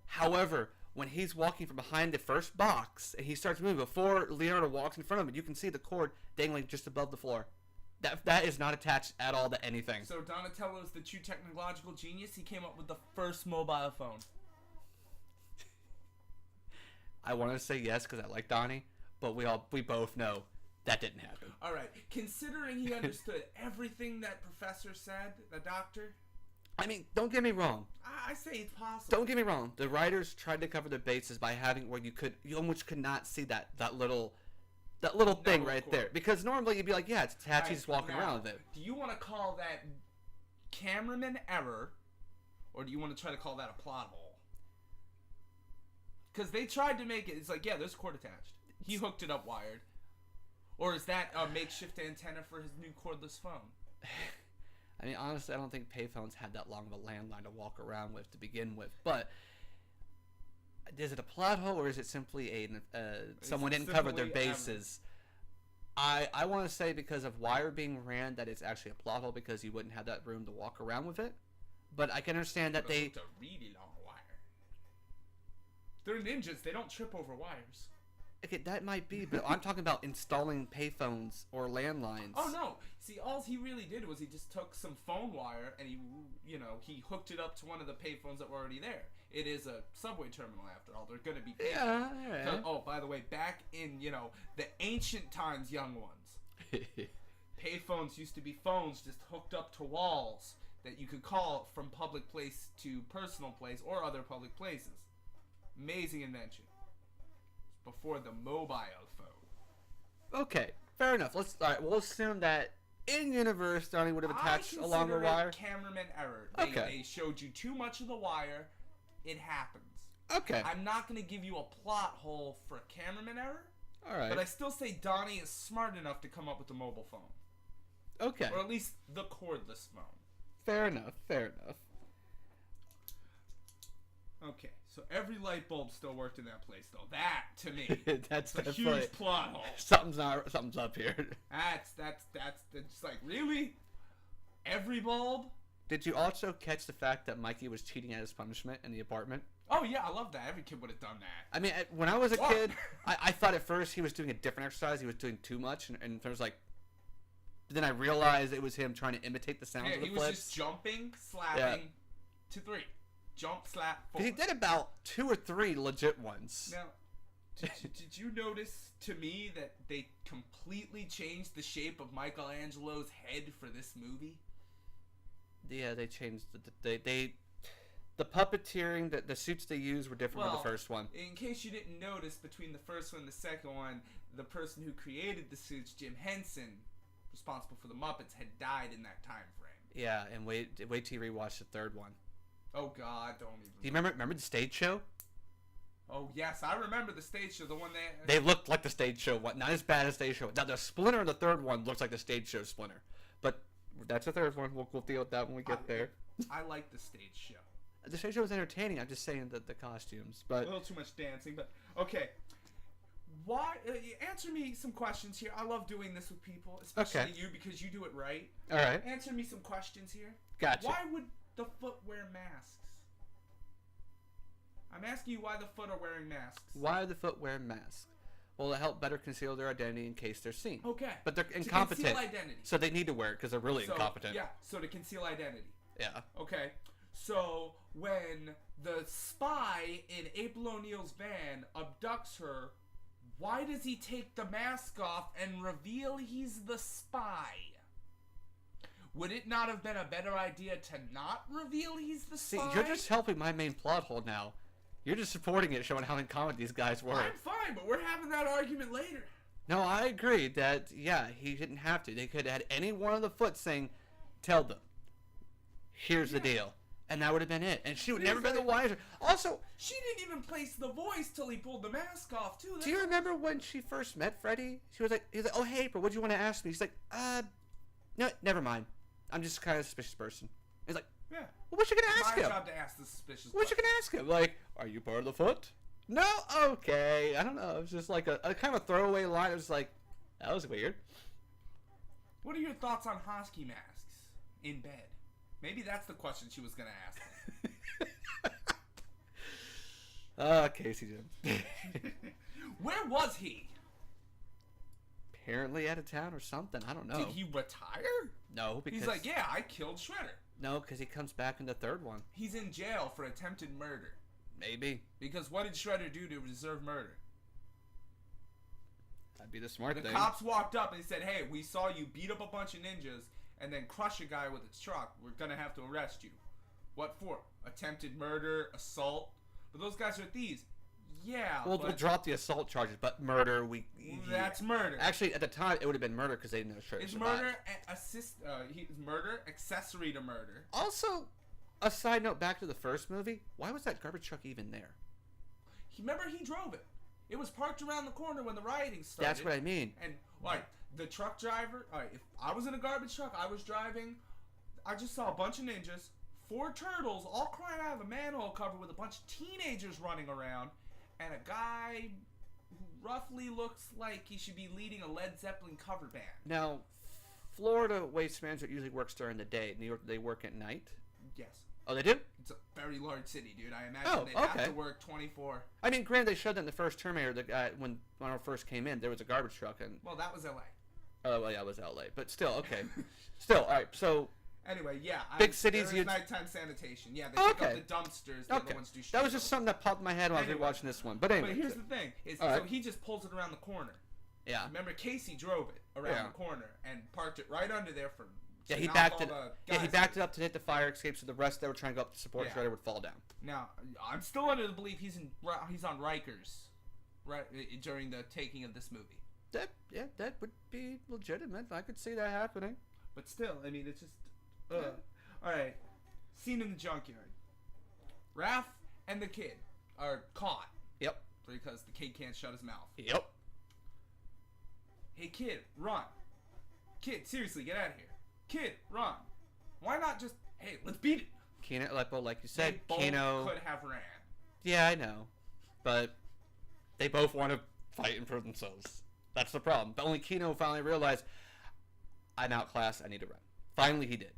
[SPEAKER 1] However, when he's walking from behind the first box and he starts moving, before Leonardo walks in front of him, you can see the cord dangling just above the floor. That is not attached at all to anything.
[SPEAKER 2] So Donatello is the true technological genius. He came up with the first mobile phone.
[SPEAKER 1] I want to say yes because I like Donnie, but we both know that didn't happen.
[SPEAKER 2] All right. Considering he understood everything that Professor said, the doctor.
[SPEAKER 1] I mean, don't get me wrong.
[SPEAKER 2] I say it's possible.
[SPEAKER 1] Don't get me wrong. The writers tried to cover their bases by having where you almost could not see that little thing right there, because normally you'd be like, yeah, it's attached. He's just walking around with it.
[SPEAKER 2] Do you want to call that cameraman error, or do you want to try to call that a plot hole? Because they tried to make it. It's like, yeah, there's a cord attached. He hooked it up wired. Or is that a makeshift antenna for his new cordless phone?
[SPEAKER 1] I mean, honestly, I don't think payphones had that long of a landline to walk around with to begin with. But is it a plot hole, or is it simply someone didn't cover their bases? I want to say because of wire being ran that it's actually a plot hole, because you wouldn't have that room to walk around with it. But I can understand that they...
[SPEAKER 2] It's a really long wire. They're ninjas. They don't trip over wires.
[SPEAKER 1] Okay, that might be, but I'm talking about installing payphones or landlines.
[SPEAKER 2] Oh no! See, all he really did was he just took some phone wire and he hooked it up to one of the payphones that were already there. It is a subway terminal after all. They're gonna be payphones.
[SPEAKER 1] Yeah.
[SPEAKER 2] Oh, by the way, back in the ancient times, young ones, payphones used to be phones just hooked up to walls that you could call from public place to personal place or other public places. Amazing invention. Before the mobile phone.
[SPEAKER 1] Okay, fair enough. We'll assume that in universe Donnie would have attached a longer wire.
[SPEAKER 2] Cameraman error.
[SPEAKER 1] Okay.
[SPEAKER 2] They showed you too much of the wire. It happens.
[SPEAKER 1] Okay.
[SPEAKER 2] I'm not going to give you a plot hole for cameraman error.
[SPEAKER 1] All right.
[SPEAKER 2] But I still say Donnie is smart enough to come up with the mobile phone.
[SPEAKER 1] Okay.
[SPEAKER 2] Or at least the cordless phone.
[SPEAKER 1] Fair enough.
[SPEAKER 2] Okay, so every light bulb still worked in that place, though. That, to me,
[SPEAKER 1] that's
[SPEAKER 2] a huge plot hole.
[SPEAKER 1] Something's up here.
[SPEAKER 2] That's just like, really? Every bulb?
[SPEAKER 1] Did you also catch the fact that Mikey was cheating at his punishment in the apartment?
[SPEAKER 2] Oh, yeah, I love that. Every kid would have done that.
[SPEAKER 1] I mean, when I was a kid, I thought at first he was doing a different exercise. He was doing too much, and there was like... Then I realized it was him trying to imitate the sounds of the flips.
[SPEAKER 2] He was just jumping, slapping, to 3. Jump, slap, 4.
[SPEAKER 1] He did about 2 or 3 legit ones.
[SPEAKER 2] Now, did you notice to me that they completely changed the shape of Michelangelo's head for this movie?
[SPEAKER 1] Yeah, they changed the puppeteering, the suits they used were different from the first one.
[SPEAKER 2] In case you didn't notice, between the first one and the second one, the person who created the suits, Jim Henson, responsible for the Muppets, had died in that time frame.
[SPEAKER 1] Yeah, and wait till you rewatch the third one.
[SPEAKER 2] Oh God, don't even.
[SPEAKER 1] Do you remember the stage show?
[SPEAKER 2] Oh yes, I remember the stage show. The one
[SPEAKER 1] they looked like the stage show one, not as bad as stage show. Now the Splinter in the third one looks like the stage show Splinter, but that's the third one. We'll deal with that when we get there.
[SPEAKER 2] I like the stage show.
[SPEAKER 1] The stage show was entertaining. I'm just saying that the costumes, but
[SPEAKER 2] a little too much dancing. But okay, why? Answer me some questions here. I love doing this with people, especially you, because you do it right.
[SPEAKER 1] All right.
[SPEAKER 2] Answer me some questions here.
[SPEAKER 1] Gotcha.
[SPEAKER 2] Why would the foot wear masks? I'm asking you why the foot are wearing masks.
[SPEAKER 1] Why do the foot wear masks? Well, to help better conceal their identity in case they're seen.
[SPEAKER 2] Okay.
[SPEAKER 1] But they're incompetent.
[SPEAKER 2] To conceal identity.
[SPEAKER 1] So they need to wear it because they're really incompetent.
[SPEAKER 2] Yeah, so to conceal identity.
[SPEAKER 1] Yeah.
[SPEAKER 2] Okay. So when the spy in April O'Neil's van abducts her, why does he take the mask off and reveal he's the spy? Would it not have been a better idea to not reveal he's the spy?
[SPEAKER 1] See, you're just helping my main plot hole now. You're just supporting it, showing how incompetent these guys were.
[SPEAKER 2] I'm fine, but we're having that argument later.
[SPEAKER 1] No, I agree that, yeah, he didn't have to. They could have had any one of the foot saying, tell them, here's the deal. And that would have been it. And she would never been the wiser. Also,
[SPEAKER 2] she didn't even place the voice till he pulled the mask off, too.
[SPEAKER 1] Do you remember when she first met Freddy? He was like, oh, hey, April, what do you want to ask me? She's like, no, never mind. I'm just kind of a suspicious person. He's like,
[SPEAKER 2] yeah.
[SPEAKER 1] Well, what you going to ask him?
[SPEAKER 2] My job to ask the suspicious
[SPEAKER 1] What you going to ask him? Like, are you part of the foot? No? Okay. I don't know. It was just like a kind of a throwaway line. It was like, that was weird.
[SPEAKER 2] What are your thoughts on Hosky masks in bed? Maybe that's the question she was going to ask him.
[SPEAKER 1] Casey Jones.
[SPEAKER 2] Where was he?
[SPEAKER 1] Apparently out of town or something. I don't know.
[SPEAKER 2] Did he retire?
[SPEAKER 1] No, because...
[SPEAKER 2] He's like, yeah, I killed Shredder.
[SPEAKER 1] No, because he comes back in the third one.
[SPEAKER 2] He's in jail for attempted murder.
[SPEAKER 1] Maybe.
[SPEAKER 2] Because what did Shredder do to deserve murder?
[SPEAKER 1] That'd be the smart thing.
[SPEAKER 2] The cops walked up and said, hey, we saw you beat up a bunch of ninjas and then crush a guy with a truck. We're going to have to arrest you. What for? Attempted murder, assault? But those guys are thieves. Yeah,
[SPEAKER 1] we'll drop the assault charges, but murder,
[SPEAKER 2] that's murder.
[SPEAKER 1] Actually, at the time, it would have been murder because they didn't know Shredder
[SPEAKER 2] It's
[SPEAKER 1] survived.
[SPEAKER 2] Murder, accessory to murder.
[SPEAKER 1] Also, a side note, back to the first movie, why was that garbage truck even there?
[SPEAKER 2] Remember, he drove it. It was parked around the corner when the rioting started.
[SPEAKER 1] That's what I mean.
[SPEAKER 2] And, the truck driver, if I was in a garbage truck, I was driving, I just saw a bunch of ninjas, 4 turtles, all crying out of a manhole cover with a bunch of teenagers running around, and a guy who roughly looks like he should be leading a Led Zeppelin cover band.
[SPEAKER 1] Now, Florida Waste Management usually works during the day. New York, they work at night?
[SPEAKER 2] Yes.
[SPEAKER 1] Oh, they do?
[SPEAKER 2] It's a very large city, dude. I imagine they'd have to work 24.
[SPEAKER 1] I mean, granted, they showed that in the first Terminator, the guy, when I first came in, there was a garbage truck. And
[SPEAKER 2] well, that was L.A.
[SPEAKER 1] Oh, well, yeah, it was L.A. But still, okay. Still, all right, so...
[SPEAKER 2] Anyway, yeah.
[SPEAKER 1] Big cities,
[SPEAKER 2] there's nighttime sanitation. Yeah, they pick up the dumpsters. The other ones do shit.
[SPEAKER 1] That was just something that popped in my head while I was watching this one. But anyway.
[SPEAKER 2] But here's the thing. So he just pulls it around the corner.
[SPEAKER 1] Yeah.
[SPEAKER 2] Remember, Casey drove it around the corner and parked it right under there for...
[SPEAKER 1] Yeah, he backed it. Yeah, he backed it up to hit the fire escape, so the rest that were trying to go up to support Shredder would fall down.
[SPEAKER 2] Now, I'm still under the belief he's on Rikers, right during the taking of this movie.
[SPEAKER 1] That would be legitimate. I could see that happening.
[SPEAKER 2] But still, I mean, it's just. All right, scene in the junkyard. Raph and the kid are caught.
[SPEAKER 1] Yep.
[SPEAKER 2] Because the kid can't shut his mouth.
[SPEAKER 1] Yep.
[SPEAKER 2] Hey, kid, run. Kid, seriously, get out of here. Kid, run. Why not just, hey, let's beat it?
[SPEAKER 1] Keno, like you said,
[SPEAKER 2] they
[SPEAKER 1] Keno
[SPEAKER 2] both could have ran.
[SPEAKER 1] Yeah, I know. But they both want to fight for themselves. That's the problem. But only Keno finally realized, I'm outclassed, I need to run. Finally, he did.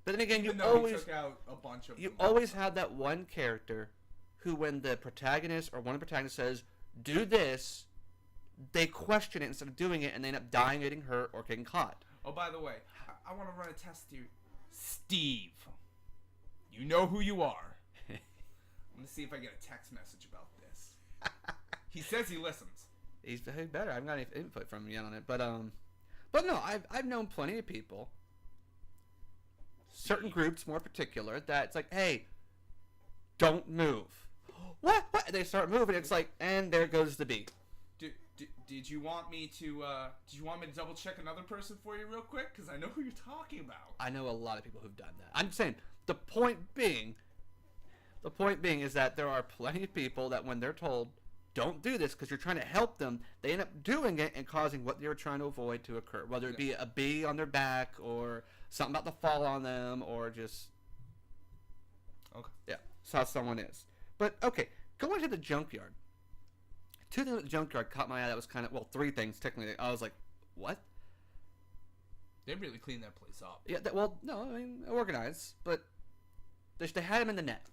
[SPEAKER 1] But then again,
[SPEAKER 2] he took out a bunch of
[SPEAKER 1] you always have that one character who, when the protagonist or one of the protagonists says, do this, they question it instead of doing it, and they end up dying, getting hurt, or getting caught.
[SPEAKER 2] Oh, by the way, I want to run a test here. Steve, you know who you are. I'm going to see if I get a text message about this. He says he listens.
[SPEAKER 1] He's better. I haven't got any input from him yet on it. But no, I've known plenty of people, certain groups more particular, that it's like, hey, don't move. What? They start moving. It's like, and there goes the beat.
[SPEAKER 2] Did you want me to double check another person for you real quick? Because I know who you're talking about.
[SPEAKER 1] I know a lot of people who've done that. I'm saying the point being is that there are plenty of people that when they're told don't do this because you're trying to help them, they end up doing it and causing what they were trying to avoid to occur. Whether it be a bee on their back or something about to fall on them or just that's how someone is. But okay, going to the junkyard. 2 things at the junkyard caught my eye. That was kind of, well, 3 things technically. I was like, what?
[SPEAKER 2] They really cleaned that place up.
[SPEAKER 1] Yeah, no, I mean, organized. But they had him in the net.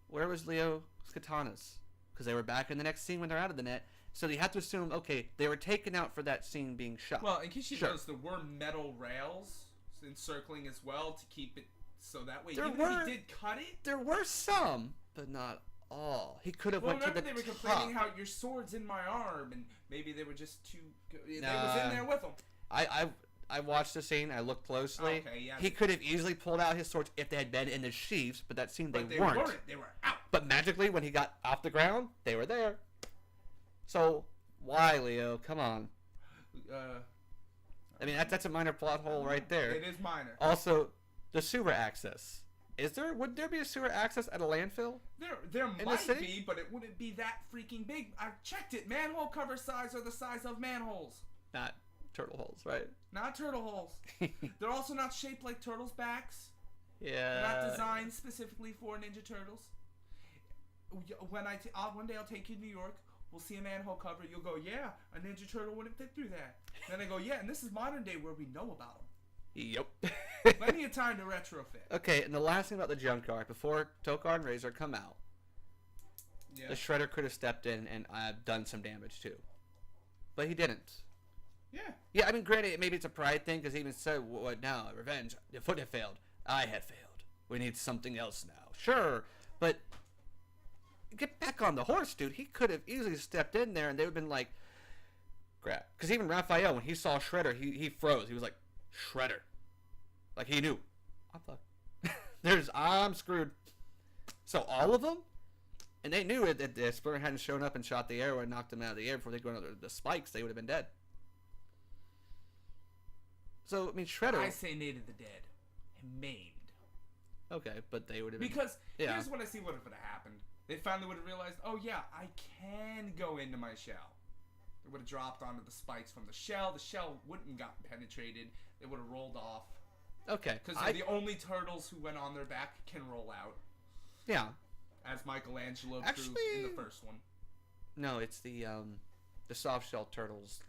[SPEAKER 1] Where was Leo's katanas? Because they were back in the next scene when they're out of the net. So you have to assume, okay, they were taken out for that scene being shot.
[SPEAKER 2] Well, in case you noticed, there were metal rails encircling as well to keep it So that way,
[SPEAKER 1] There
[SPEAKER 2] even
[SPEAKER 1] were-
[SPEAKER 2] if he did cut it.
[SPEAKER 1] There were some, but not all. He could have
[SPEAKER 2] Well,
[SPEAKER 1] went to the
[SPEAKER 2] remember they were
[SPEAKER 1] top.
[SPEAKER 2] complaining how your sword's in my arm, and maybe they were just too. They
[SPEAKER 1] Nah.
[SPEAKER 2] was in there with them.
[SPEAKER 1] I watched the scene. I looked closely.
[SPEAKER 2] Okay, yeah.
[SPEAKER 1] He could have easily pulled out his swords if they had been in the sheaths, but that scene
[SPEAKER 2] But
[SPEAKER 1] they weren't.
[SPEAKER 2] They were out.
[SPEAKER 1] But magically, when he got off the ground, they were there. So why, Leo? Come on. I mean, that's a minor plot hole right there.
[SPEAKER 2] It is minor.
[SPEAKER 1] Also, the sewer access. Would there be a sewer access at a landfill?
[SPEAKER 2] There
[SPEAKER 1] the
[SPEAKER 2] might
[SPEAKER 1] city?
[SPEAKER 2] be, but it wouldn't be that freaking big. I checked it. Manhole cover size are the size of manholes,
[SPEAKER 1] Not turtle holes, right?
[SPEAKER 2] not turtle holes. They're also not shaped like turtles' backs.
[SPEAKER 1] Yeah.
[SPEAKER 2] They're not designed specifically for Ninja Turtles. One day I'll take you to New York. We'll see a manhole cover. You'll go, yeah, a Ninja Turtle wouldn't fit through that. Then I go, yeah, and this is modern day where we know about them.
[SPEAKER 1] Yep.
[SPEAKER 2] Plenty of time to retrofit.
[SPEAKER 1] Okay, and the last thing about the junkyard, before Tokar and Razor come out,
[SPEAKER 2] Yeah.
[SPEAKER 1] the Shredder could have stepped in and done some damage too. But he didn't.
[SPEAKER 2] Yeah.
[SPEAKER 1] Yeah, I mean, granted, maybe it's a pride thing, because he even said, what now? Revenge. The foot had failed. I had failed. We need something else now. Sure, but get back on the horse, dude. He could have easily stepped in there, and they would have been like, crap. Because even Raphael, when he saw Shredder, he froze. He was like, Shredder. Like, he knew. I'm fucked. I'm screwed. So all of them? And they knew it that the Splinter hadn't shown up and shot the arrow and knocked them out of the air before they go under the spikes. They would have been dead. So, I mean, Shredder...
[SPEAKER 2] I say Night of the Dead. And maimed.
[SPEAKER 1] Okay, but they would have been...
[SPEAKER 2] Because
[SPEAKER 1] Yeah.
[SPEAKER 2] here's what I see would have happened. They finally would have realized, oh yeah, I can go into my shell. They would have dropped onto the spikes from the shell. The shell wouldn't have gotten penetrated. They would have rolled off.
[SPEAKER 1] Okay.
[SPEAKER 2] Because they're the only turtles who went on their back can roll out.
[SPEAKER 1] Yeah.
[SPEAKER 2] As Michelangelo
[SPEAKER 1] Actually-
[SPEAKER 2] proved in the first one.
[SPEAKER 1] No, it's the soft-shell turtles.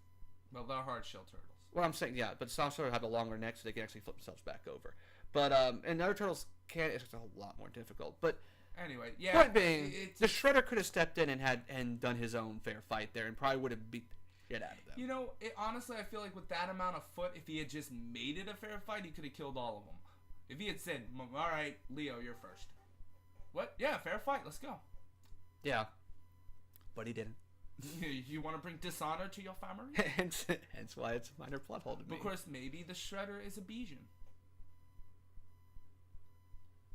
[SPEAKER 2] Well, they're hard shell turtles.
[SPEAKER 1] Well, I'm saying, yeah, but soft turtles have a longer neck, so they can actually flip themselves back over. But, and other turtles can't. It's just a whole lot more difficult. But
[SPEAKER 2] Anyway, yeah.
[SPEAKER 1] point being, the Shredder could have stepped in and done his own fair fight there and probably would have beat the shit out of them.
[SPEAKER 2] You know, honestly, I feel like with that amount of foot, if he had just made it a fair fight, he could have killed all of them. If he had said, all right, Leo, you're first. What? Yeah, fair fight. Let's go.
[SPEAKER 1] Yeah. But he didn't.
[SPEAKER 2] You want to bring dishonor to your family?
[SPEAKER 1] hence why it's a minor plot hole to me.
[SPEAKER 2] Of course, maybe the Shredder is a Bijan.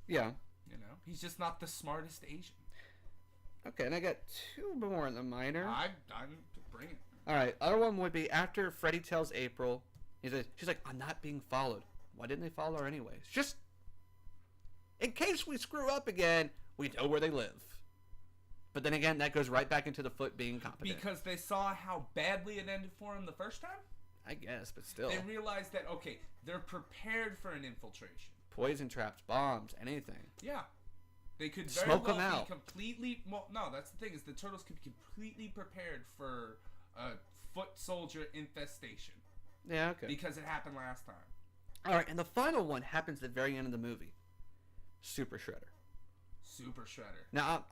[SPEAKER 1] Yeah.
[SPEAKER 2] You know, he's just not the smartest Asian.
[SPEAKER 1] Okay, and I got two more in the minor.
[SPEAKER 2] I'm bring it.
[SPEAKER 1] All right, other one would be after Freddy tells April, she's like, I'm not being followed. Why didn't they follow her anyways? Just in case we screw up again, we know where they live. But then again, that goes right back into the foot being competent.
[SPEAKER 2] Because they saw how badly it ended for him the first time?
[SPEAKER 1] I guess, but still.
[SPEAKER 2] They realized that, okay, they're prepared for an infiltration.
[SPEAKER 1] Poison traps, bombs, anything.
[SPEAKER 2] Yeah. They could very
[SPEAKER 1] Smoke
[SPEAKER 2] well
[SPEAKER 1] them out.
[SPEAKER 2] be completely... Well, no, that's the thing, is the turtles could be completely prepared for a foot soldier infestation.
[SPEAKER 1] Yeah, okay.
[SPEAKER 2] Because it happened last time.
[SPEAKER 1] All right, and the final one happens at the very end of the movie. Super Shredder.
[SPEAKER 2] Super Shredder.
[SPEAKER 1] Now,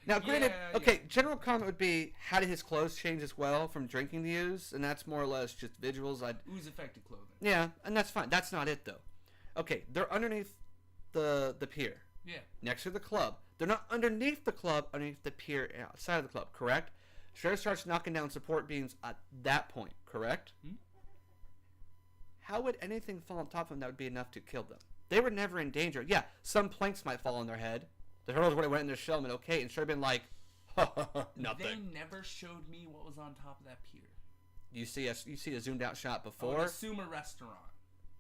[SPEAKER 1] Now, granted,
[SPEAKER 2] Yeah,
[SPEAKER 1] okay,
[SPEAKER 2] yeah.
[SPEAKER 1] general comment would be, how did his clothes change as well from drinking the ooze? And that's more or less just visuals.
[SPEAKER 2] Ooze affected clothing.
[SPEAKER 1] Yeah, and that's fine. That's not it, though. Okay, they're underneath the pier.
[SPEAKER 2] Yeah.
[SPEAKER 1] Next to the club. They're not underneath the club, underneath the pier outside of the club, correct? Shredder starts knocking down support beams at that point, correct?
[SPEAKER 2] Hmm?
[SPEAKER 1] How would anything fall on top of them that would be enough to kill them? They were never in danger. Yeah, some planks might fall on their head. The turtles would have went in their shell and been okay, and should have been like, nothing.
[SPEAKER 2] They never showed me what was on top of that pier.
[SPEAKER 1] You see a zoomed out shot
[SPEAKER 2] I
[SPEAKER 1] before?
[SPEAKER 2] would assume a restaurant.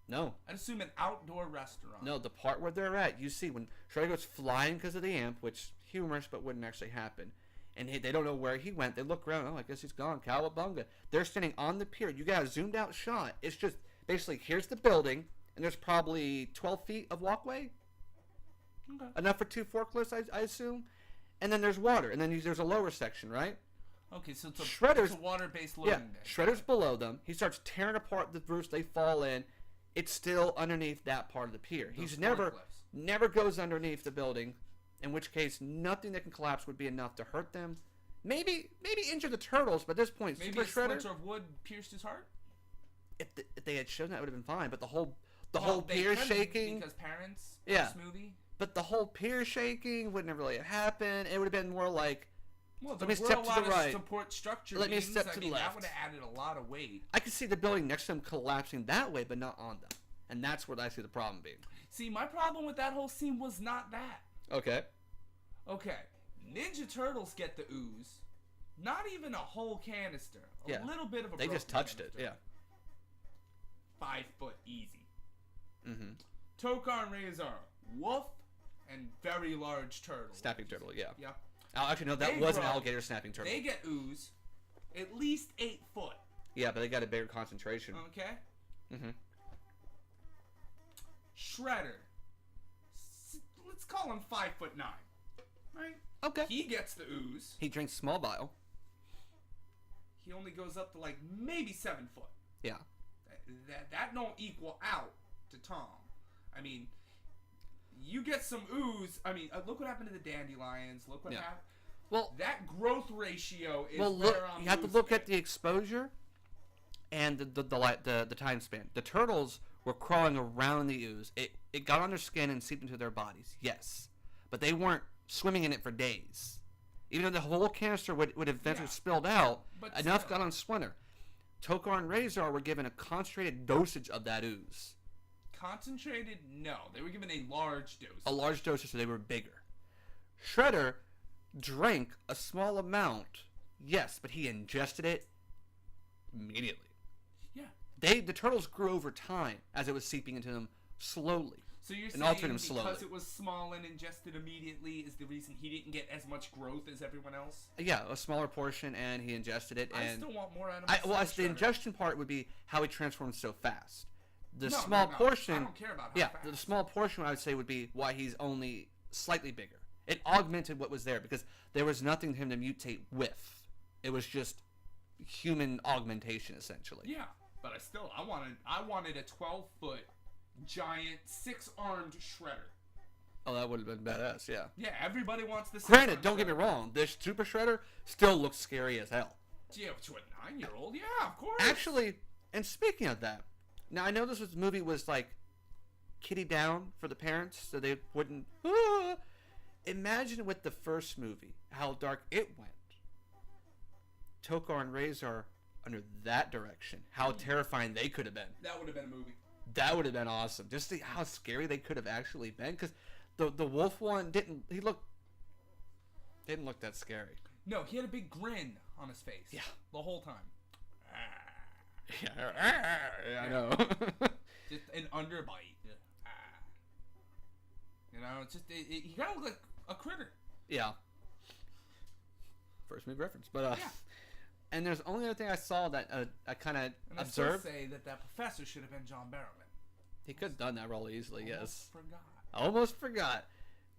[SPEAKER 1] No.
[SPEAKER 2] I'd assume an outdoor restaurant.
[SPEAKER 1] No, the part where they're at, you see when Shredder goes flying because of the amp, which humorous but wouldn't actually happen, and they don't know where he went. They look around, oh, I guess he's gone. Cowabunga. They're standing on the pier. You got a zoomed out shot. It's just basically here's the building, and there's probably 12 feet of walkway.
[SPEAKER 2] Okay.
[SPEAKER 1] Enough for 2 forklifts, I assume. And then there's water, and then there's a lower section, right?
[SPEAKER 2] Okay, so it's
[SPEAKER 1] Shredder's-
[SPEAKER 2] a water-based loading
[SPEAKER 1] Yeah,
[SPEAKER 2] day.
[SPEAKER 1] Shredder's below them. He starts tearing apart the roofs. They fall in. It's still underneath that part of the pier.
[SPEAKER 2] Those
[SPEAKER 1] He's never
[SPEAKER 2] forklifts.
[SPEAKER 1] goes underneath the building, in which case nothing that can collapse would be enough to hurt them. Maybe injure the turtles, but at this point,
[SPEAKER 2] Maybe
[SPEAKER 1] Super
[SPEAKER 2] a
[SPEAKER 1] Shredder,
[SPEAKER 2] splinter of wood pierced his heart?
[SPEAKER 1] if they had shown that, it would have been fine. But the the whole pier shaking.
[SPEAKER 2] Because parents.
[SPEAKER 1] Yeah.
[SPEAKER 2] This movie.
[SPEAKER 1] But the whole pier shaking wouldn't have really happened. It would have been more like,
[SPEAKER 2] well,
[SPEAKER 1] let me step to the right.
[SPEAKER 2] Support structure.
[SPEAKER 1] Let me step to the left.
[SPEAKER 2] That would have added a lot of weight.
[SPEAKER 1] I could see the building next to them collapsing that way, but not on them. And that's what I see the problem being.
[SPEAKER 2] See, my problem with that whole scene was not that.
[SPEAKER 1] Okay.
[SPEAKER 2] Okay. Ninja Turtles get the ooze. Not even a whole canister. A little bit of a.
[SPEAKER 1] They just touched
[SPEAKER 2] canister.
[SPEAKER 1] it. Yeah.
[SPEAKER 2] 5 foot easy.
[SPEAKER 1] Mm-hmm.
[SPEAKER 2] Tokar and Razor, wolf, and very large turtle.
[SPEAKER 1] Snapping turtle, yeah.
[SPEAKER 2] Yeah.
[SPEAKER 1] Oh, actually, no, that was an alligator snapping turtle.
[SPEAKER 2] They get ooze, at least 8 foot.
[SPEAKER 1] Yeah, but they got a bigger concentration.
[SPEAKER 2] Okay.
[SPEAKER 1] Mm-hmm.
[SPEAKER 2] Shredder. Let's call him 5'9". Right?
[SPEAKER 1] Okay.
[SPEAKER 2] He gets the ooze.
[SPEAKER 1] He drinks small bile.
[SPEAKER 2] He only goes up to like maybe 7 foot.
[SPEAKER 1] Yeah.
[SPEAKER 2] That don't equal out to Tom. I mean, you get some ooze. I mean, look what happened to the dandelions. Look what happened.
[SPEAKER 1] Well,
[SPEAKER 2] that growth ratio is
[SPEAKER 1] look. You have to look at the exposure and the time span. The turtles were crawling around the ooze. It got on their skin and seeped into their bodies. Yes, but they weren't swimming in it for days. Even though the whole canister would eventually spilled out, but enough got on Splinter. Tokar and Razor were given a concentrated dosage of that ooze.
[SPEAKER 2] Concentrated? No. They were given a large dose.
[SPEAKER 1] A large dosage, so they were bigger. Shredder drank a small amount, yes, but he ingested it immediately.
[SPEAKER 2] Yeah.
[SPEAKER 1] The turtles grew over time as it was seeping into them slowly.
[SPEAKER 2] So you're
[SPEAKER 1] and
[SPEAKER 2] saying because it was small and ingested immediately is the reason he didn't get as much growth as everyone else?
[SPEAKER 1] Yeah, a smaller portion, and he ingested it.
[SPEAKER 2] I
[SPEAKER 1] And
[SPEAKER 2] still want more out of
[SPEAKER 1] the ingestion part would be how he transformed so fast. The
[SPEAKER 2] small
[SPEAKER 1] portion...
[SPEAKER 2] I don't care about how fast.
[SPEAKER 1] The small portion, I would say, would be why he's only slightly bigger. It augmented what was there, because there was nothing for him to mutate with. It was just human augmentation, essentially.
[SPEAKER 2] Yeah, but I wanted a 12-foot... giant 6-armed shredder.
[SPEAKER 1] Oh, that would have been badass, yeah.
[SPEAKER 2] Yeah, everybody wants this.
[SPEAKER 1] Granted, don't get me wrong, this super shredder still looks scary as hell.
[SPEAKER 2] Yeah, to a 9-year-old, yeah, of course.
[SPEAKER 1] Actually, and speaking of that, now I know this movie was like kitty down for the parents, so they wouldn't. Imagine with the first movie how dark it went. Tokar and Razor under that direction, how terrifying they could have been.
[SPEAKER 2] That would have been a movie.
[SPEAKER 1] That would have been awesome. Just see how scary they could have actually been. Because the wolf one didn't look that scary.
[SPEAKER 2] No, he had a big grin on his face.
[SPEAKER 1] Yeah.
[SPEAKER 2] The whole time.
[SPEAKER 1] Yeah, I know.
[SPEAKER 2] Just an underbite. You know, it's just he kind of looked like a critter.
[SPEAKER 1] Yeah. First movie reference, but
[SPEAKER 2] yeah.
[SPEAKER 1] And there's only other thing I saw that I kind of observed.
[SPEAKER 2] I say that professor should have been John Barrowman.
[SPEAKER 1] He could have done that role easily, yes.
[SPEAKER 2] Almost forgot.
[SPEAKER 1] Almost forgot.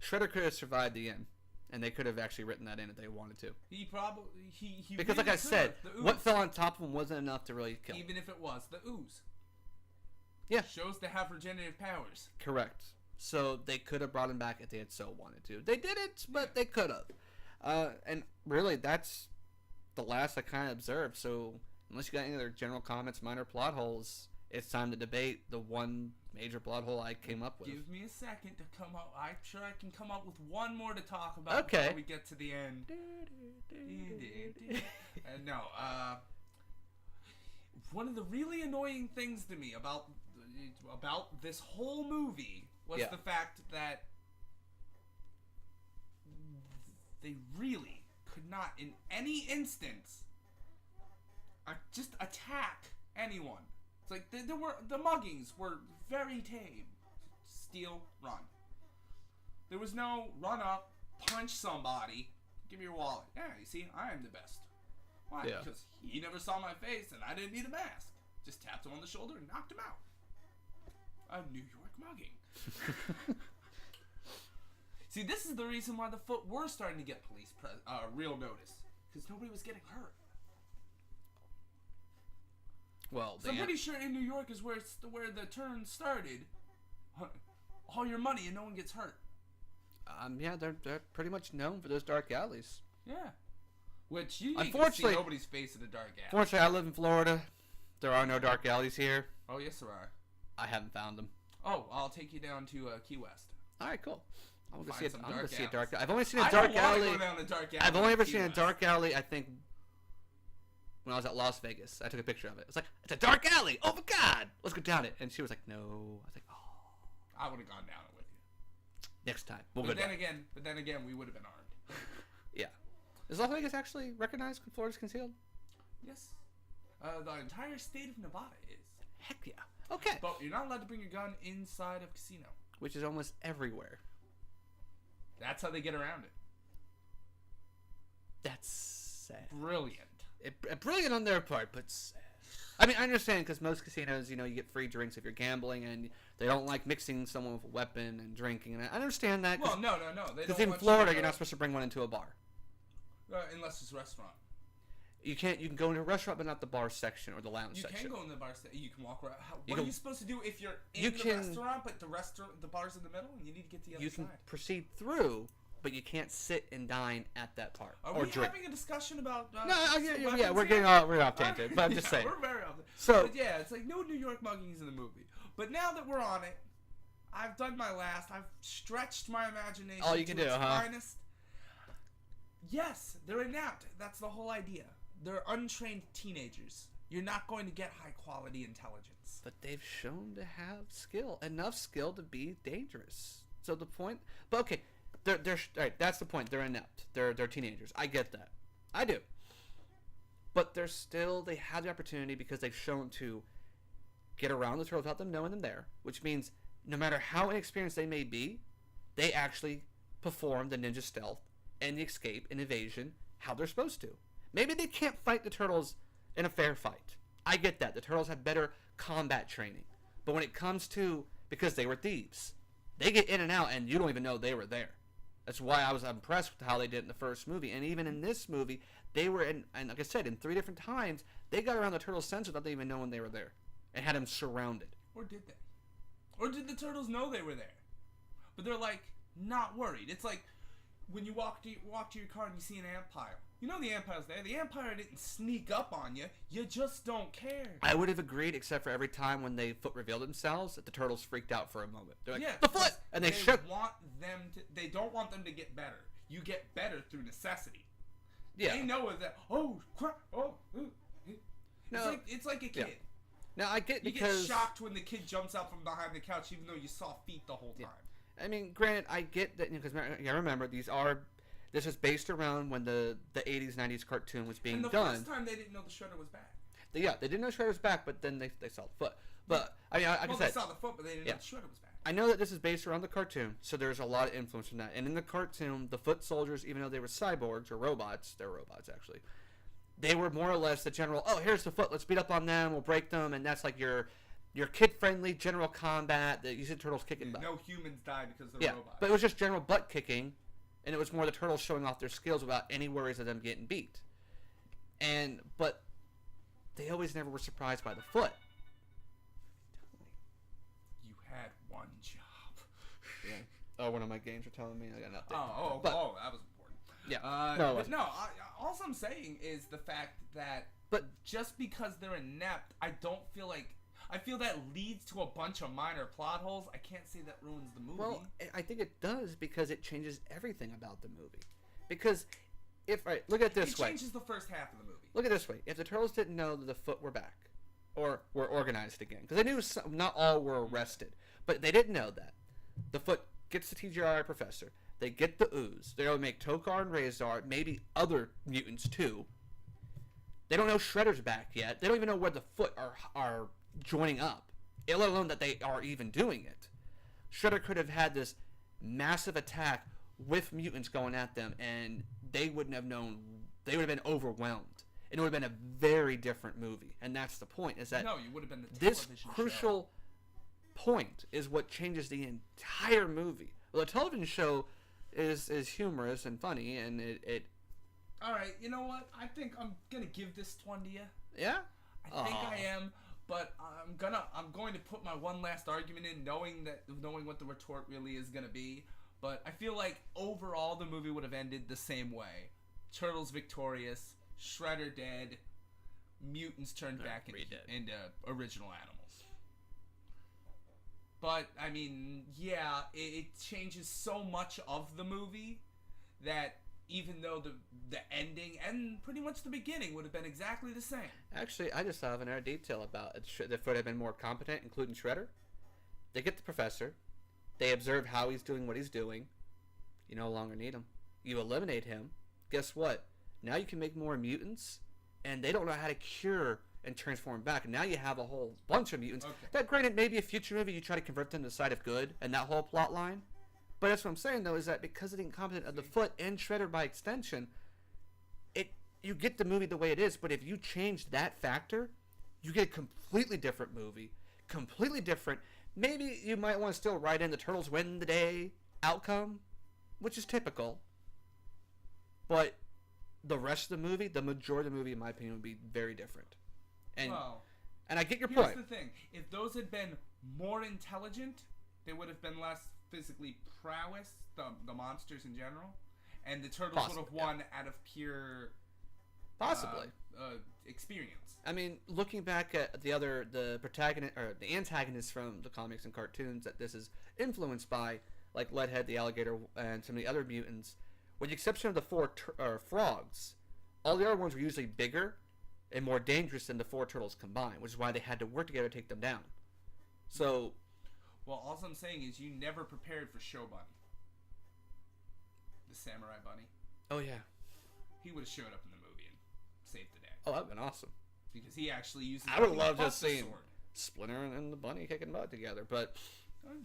[SPEAKER 1] Shredder could have survived the end, and they could have actually written that in if they wanted to.
[SPEAKER 2] He probably he
[SPEAKER 1] because,
[SPEAKER 2] really
[SPEAKER 1] like I said, what fell on top of him wasn't enough to really kill him.
[SPEAKER 2] Even if it was the ooze.
[SPEAKER 1] Yeah.
[SPEAKER 2] Shows to have regenerative powers.
[SPEAKER 1] Correct. So they could have brought him back if they had so wanted to. They didn't, but they could have. And really, that's the last I kind of observed. So unless you got any other general comments, minor plot holes, it's time to debate the one major plot hole I came up with.
[SPEAKER 2] Give me a second to come up. I'm sure I can come up with one more to talk about before we get to the end. One of the really annoying things to me about this whole movie was the fact that they really could not, in any instance, just attack anyone. It's like the muggings were very tame. Steal, run. There was no run up, punch somebody, give me your wallet. Yeah, you see, I am the best. Why?
[SPEAKER 1] Yeah.
[SPEAKER 2] Because he never saw my face and I didn't need a mask. Just tapped him on the shoulder and knocked him out. A New York mugging. See, this is the reason why the Foot were starting to get police real notice. Because nobody was getting hurt.
[SPEAKER 1] Well,
[SPEAKER 2] so I'm pretty sure in New York is where the turn started. All your money and no one gets hurt.
[SPEAKER 1] Yeah, they're pretty much known for those dark alleys.
[SPEAKER 2] Yeah. Which you can see nobody's face in a dark alley.
[SPEAKER 1] Fortunately, I live in Florida. There are no dark alleys here.
[SPEAKER 2] Oh, yes, there are.
[SPEAKER 1] I haven't found them.
[SPEAKER 2] Oh, I'll take you down to Key West.
[SPEAKER 1] All right, cool. I'm gonna
[SPEAKER 2] Find
[SPEAKER 1] see it.
[SPEAKER 2] some
[SPEAKER 1] I'm gonna
[SPEAKER 2] dark
[SPEAKER 1] see a
[SPEAKER 2] alleys.
[SPEAKER 1] dark. I've only seen a
[SPEAKER 2] I
[SPEAKER 1] dark
[SPEAKER 2] don't wanna
[SPEAKER 1] alley.
[SPEAKER 2] go down a dark alley.
[SPEAKER 1] I've only ever
[SPEAKER 2] in Key
[SPEAKER 1] seen a
[SPEAKER 2] West.
[SPEAKER 1] dark alley. I think when I was at Las Vegas, I took a picture of it. It's like it's a dark alley. Oh my God, let's go down it. And she was like, "No." I was like, "Oh."
[SPEAKER 2] I would have gone down it with you.
[SPEAKER 1] Next time, we'll
[SPEAKER 2] But
[SPEAKER 1] go down.
[SPEAKER 2] then again, we would have been armed.
[SPEAKER 1] Yeah. Is Las Vegas actually recognized when Florida's concealed?
[SPEAKER 2] Yes. The entire state of Nevada is.
[SPEAKER 1] Heck yeah. Okay.
[SPEAKER 2] But you're not allowed to bring your gun inside of a casino.
[SPEAKER 1] Which is almost everywhere.
[SPEAKER 2] That's how they get around it.
[SPEAKER 1] That's sad.
[SPEAKER 2] Brilliant.
[SPEAKER 1] Brilliant on their part, but sad. I mean, I understand because most casinos, you get free drinks if you're gambling, and they don't like mixing someone with a weapon and drinking. And I understand that.
[SPEAKER 2] Well, no.
[SPEAKER 1] Because in Florida, you're not supposed to bring one into a bar.
[SPEAKER 2] Unless it's a restaurant.
[SPEAKER 1] You can't. You can go into a restaurant, but not the bar section or the lounge section.
[SPEAKER 2] You can go in the bar. You can walk around. What are you supposed to do if you're in the restaurant, but the bar's in the middle, and you need to get to the other side?
[SPEAKER 1] You can proceed through, but you can't sit and dine at that part
[SPEAKER 2] Are we
[SPEAKER 1] drink.
[SPEAKER 2] having a discussion about?
[SPEAKER 1] Yeah, we're getting off tangent, but I'm just saying.
[SPEAKER 2] We're very off.
[SPEAKER 1] So
[SPEAKER 2] but yeah, it's like no New York muggings in the movie. But now that we're on it, I've done my last. I've stretched my imagination.
[SPEAKER 1] All you can
[SPEAKER 2] to
[SPEAKER 1] do,
[SPEAKER 2] its
[SPEAKER 1] huh?
[SPEAKER 2] finest. Yes, they're inept. That's the whole idea. They're untrained teenagers. You're not going to get high quality intelligence.
[SPEAKER 1] But they've shown to have enough skill to be dangerous. So the point, but okay, they're all right. That's the point. They're inept. They're teenagers. I get that. I do. But they have the opportunity because they've shown to get around the turtles without them knowing them there. Which means no matter how inexperienced they may be, they actually perform the ninja stealth and the escape and evasion how they're supposed to. Maybe they can't fight the turtles in a fair fight. I get that. The turtles have better combat training. But when it comes to, because they were thieves, they get in and out and you don't even know they were there. That's why I was impressed with how they did in the first movie. And even in this movie, they were in, and like I said, in 3 different times, they got around the turtles' sense without they even knowing they were there. And had them surrounded.
[SPEAKER 2] Or did they? Or did the turtles know they were there? But they're like, not worried. It's like when you walk to your car and you see an ant pile. You know the ant pile's there. The ant pile didn't sneak up on you. You just don't care.
[SPEAKER 1] I would have agreed, except for every time when they foot revealed themselves, that the turtles freaked out for a moment. They're like,
[SPEAKER 2] yeah,
[SPEAKER 1] the foot! And they shook.
[SPEAKER 2] They don't want them to get better. You get better through necessity.
[SPEAKER 1] Yeah.
[SPEAKER 2] They know that, oh, crap, oh, ooh.
[SPEAKER 1] No,
[SPEAKER 2] it's like a kid.
[SPEAKER 1] Yeah. Now, I get
[SPEAKER 2] You
[SPEAKER 1] because...
[SPEAKER 2] get shocked when the kid jumps out from behind the couch even though you saw feet the whole time.
[SPEAKER 1] Yeah. I mean, granted, I get that, because remember, this is based around when the 80s, 90s cartoon was being done.
[SPEAKER 2] And the first time they didn't know the Shredder was back.
[SPEAKER 1] They didn't know Shredder was back, but then they saw the foot. But, I mean, like I said...
[SPEAKER 2] they saw the foot, but they didn't know the Shredder was back.
[SPEAKER 1] I know that this is based around the cartoon, so there's a lot of influence from that. And in the cartoon, the foot soldiers, even though they were cyborgs, or robots, they're robots, actually, they were more or less the general, oh, here's the foot, let's beat up on them, we'll break them, and that's like your kid-friendly general combat that you see turtles kicking butt.
[SPEAKER 2] No humans die because they're robots.
[SPEAKER 1] But it was just general butt kicking, and it was more the turtles showing off their skills without any worries of them getting beat. But they always never were surprised by the foot.
[SPEAKER 2] You had one job.
[SPEAKER 1] Yeah. Oh, one of my games are telling me I got nothing.
[SPEAKER 2] Oh, that was important.
[SPEAKER 1] Yeah.
[SPEAKER 2] All I'm saying is the fact that just because they're inept, I feel that leads to a bunch of minor plot holes. I can't say that ruins the movie.
[SPEAKER 1] Well, I think it does because it changes everything about the movie. Because look at it this way.
[SPEAKER 2] It changes the first half of the movie.
[SPEAKER 1] Look at it this way. If the turtles didn't know that the foot were back, or were organized again, because they knew not all were arrested, but they didn't know that. The foot gets the TGI professor. They get the ooze. They'll make Tokar and Razor, maybe other mutants too. They don't know Shredder's back yet. They don't even know where the foot are joining up, let alone that they are even doing it. Shredder could have had this massive attack with mutants going at them, and they wouldn't have known. They would have been overwhelmed. And it would have been a very different movie. And that's the point, is that
[SPEAKER 2] you would have been the
[SPEAKER 1] this
[SPEAKER 2] television
[SPEAKER 1] crucial point is what changes the entire movie. Well, the television show is humorous and funny, and it
[SPEAKER 2] all right, you know what? I think I'm gonna give this one to you.
[SPEAKER 1] Yeah,
[SPEAKER 2] I think I am, but I'm going to put my one last argument in, knowing what the retort really is gonna be. But I feel like overall the movie would have ended the same way: Turtles victorious, Shredder dead, mutants turned back into original animals. But, I mean, yeah, it changes so much of the movie that even though the ending and pretty much the beginning would have been exactly the same.
[SPEAKER 1] Actually, I just have another detail about it. If it would have been more competent, including Shredder, they get the professor, they observe how he's doing what he's doing, you no longer need him. You eliminate him, guess what? Now you can make more mutants, and they don't know how to cure and transform back. Now you have a whole bunch of mutants.
[SPEAKER 2] Okay.
[SPEAKER 1] That, granted, maybe a future movie you try to convert them to the side of good, and that whole plot line. But that's what I'm saying, though, is that because of the incompetence of the Foot and Shredder by extension, you get the movie the way it is. But if you change that factor, you get a completely different movie, completely different. Maybe you might want to still write in the Turtles win the day outcome, which is typical. But the rest of the movie, the majority of the movie, in my opinion, would be very different. And I get your point.
[SPEAKER 2] Here's the thing. If those had been more intelligent, they would have been less physically prowess, the monsters in general. And the Turtles would have won out of pure...
[SPEAKER 1] Possibly.
[SPEAKER 2] Experience.
[SPEAKER 1] I mean, looking back at the protagonist, or the antagonists from the comics and cartoons that this is influenced by, like Leadhead, the alligator, and some of the other mutants, with the exception of the four frogs, all the other ones were usually bigger and more dangerous than the four turtles combined, which is why they had to work together to take them down. So...
[SPEAKER 2] Well, all I'm saying is you never prepared for Show Bunny. The samurai bunny.
[SPEAKER 1] Oh, yeah.
[SPEAKER 2] He would have showed up in the movie and saved the day.
[SPEAKER 1] Oh, that would have been awesome.
[SPEAKER 2] Because he actually uses...
[SPEAKER 1] I would love to see Splinter and the bunny kicking butt together, but...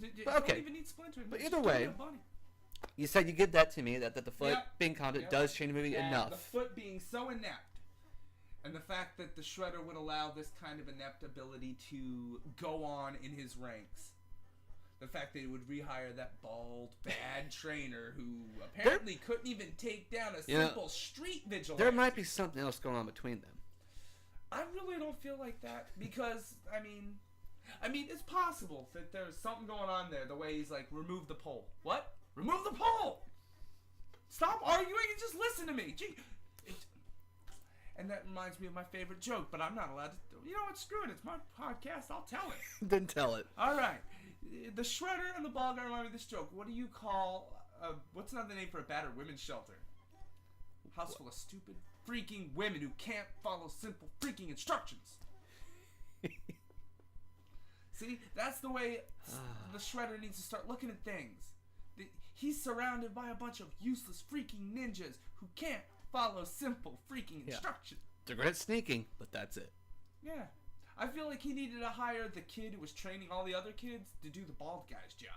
[SPEAKER 2] You
[SPEAKER 1] okay.
[SPEAKER 2] don't even need Splinter.
[SPEAKER 1] But either way, you said you give that to me, that the Foot being competent does change the movie enough.
[SPEAKER 2] The Foot being so inept, and the fact that the Shredder would allow this kind of inept ability to go on in his ranks. The fact that he would rehire that bald, bad trainer who apparently couldn't even take down a simple street vigilante.
[SPEAKER 1] There might be something else going on between them.
[SPEAKER 2] I really don't feel like that because, I mean, it's possible that there's something going on there. The way he's like, remove the pole. What? Remove the pole! Stop arguing and just listen to me. Gee. And that reminds me of my favorite joke, but I'm not allowed to. You know what? Screw it. It's my podcast. I'll tell it.
[SPEAKER 1] Then tell it.
[SPEAKER 2] All right. The Shredder and the ball guy remind me of this joke. What do you call... what's another name for a battered women's shelter? House full of stupid freaking women who can't follow simple freaking instructions. See? That's the way the Shredder needs to start looking at things. He's surrounded by a bunch of useless freaking ninjas who can't follow simple freaking instructions.
[SPEAKER 1] They're good at sneaking, but that's it.
[SPEAKER 2] Yeah. I feel like he needed to hire the kid who was training all the other kids to do the bald guy's job.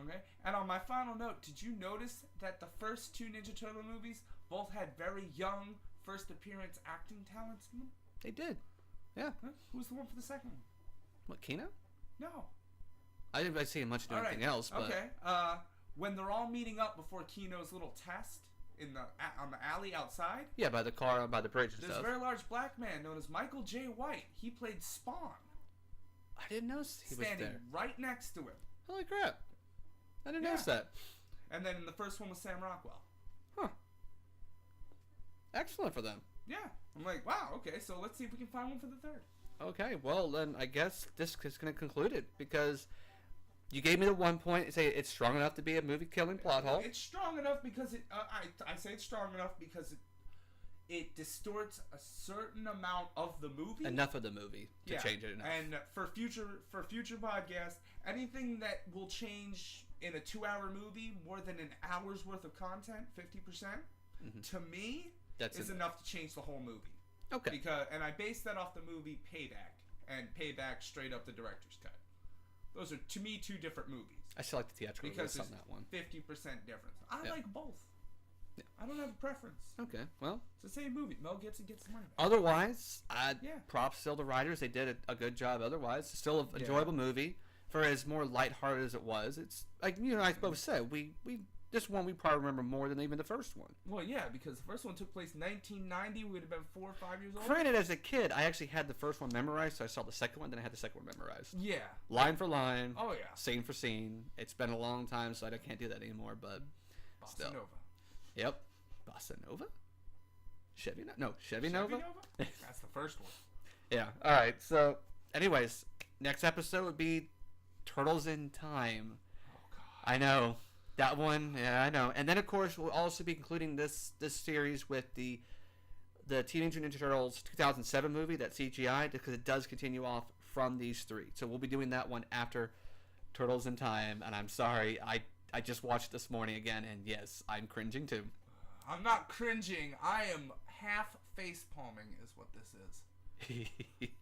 [SPEAKER 2] Okay? And on my final note, did you notice that the first two Ninja Turtle movies both had very young first appearance acting talents in them?
[SPEAKER 1] They did. Yeah.
[SPEAKER 2] Huh? Who was the one for the second one?
[SPEAKER 1] What, Kino?
[SPEAKER 2] No.
[SPEAKER 1] I didn't really see him much do anything else, but...
[SPEAKER 2] Okay. When they're all meeting up before Kino's little test... on the alley outside?
[SPEAKER 1] Yeah, by the car, by the bridge and
[SPEAKER 2] There's
[SPEAKER 1] stuff.
[SPEAKER 2] a very large black man known as Michael J. White. He played Spawn.
[SPEAKER 1] I didn't notice he was there.
[SPEAKER 2] Standing right next to him.
[SPEAKER 1] Holy crap. I didn't notice that.
[SPEAKER 2] And then in the first one was Sam Rockwell.
[SPEAKER 1] Huh. Excellent for them.
[SPEAKER 2] Yeah. I'm like, wow, okay, so let's see if we can find one for the third.
[SPEAKER 1] Okay, well, then I guess this is going to conclude it, because you gave me the 1 point and say it's strong enough to be a movie-killing plot hole.
[SPEAKER 2] It's strong enough because it... I say it's strong enough because it distorts a certain amount of the movie.
[SPEAKER 1] Enough of the movie to change it enough.
[SPEAKER 2] And for future podcasts, anything that will change in a 2-hour movie more than an hour's worth of content, 50%, to me, is enough to change the whole movie.
[SPEAKER 1] Okay.
[SPEAKER 2] And I base that off the movie Payback, and Payback straight up the director's cut. Those are, to me, two different movies.
[SPEAKER 1] I still like the theatrical release on that one.
[SPEAKER 2] 50% difference. I like both. Yeah. I don't have a preference.
[SPEAKER 1] Okay, well.
[SPEAKER 2] It's the same movie. Mel Gibson gets the money back.
[SPEAKER 1] Otherwise, props still to the writers. They did a good job otherwise. It's still an enjoyable movie. For as more lighthearted as it was, it's like you and I both said, we this one we probably remember more than even the first one.
[SPEAKER 2] Well, yeah, because the first one took place in 1990. We would have been 4 or 5 years old.
[SPEAKER 1] Granted, as a kid, I actually had the first one memorized, so I saw the second one, then I had the second one memorized.
[SPEAKER 2] Yeah.
[SPEAKER 1] Line for line.
[SPEAKER 2] Oh, yeah.
[SPEAKER 1] Scene for scene. It's been a long time, so I can't do that anymore, but
[SPEAKER 2] Bossa
[SPEAKER 1] still.
[SPEAKER 2] Nova.
[SPEAKER 1] Yep. Bossa Nova? Chevy Nova?
[SPEAKER 2] That's the first one.
[SPEAKER 1] Yeah. All right. So, anyways, next episode would be Turtles in Time.
[SPEAKER 2] Oh God.
[SPEAKER 1] I know that one. Yeah, I know. And then of course we'll also be concluding this series with the Teenage Mutant Ninja Turtles 2007 movie, that CGI, because it does continue off from these three. So we'll be doing that one after Turtles in Time. And I'm sorry, I just watched this morning again, and yes, I'm cringing too.
[SPEAKER 2] I'm not cringing. I am half face palming is what this is.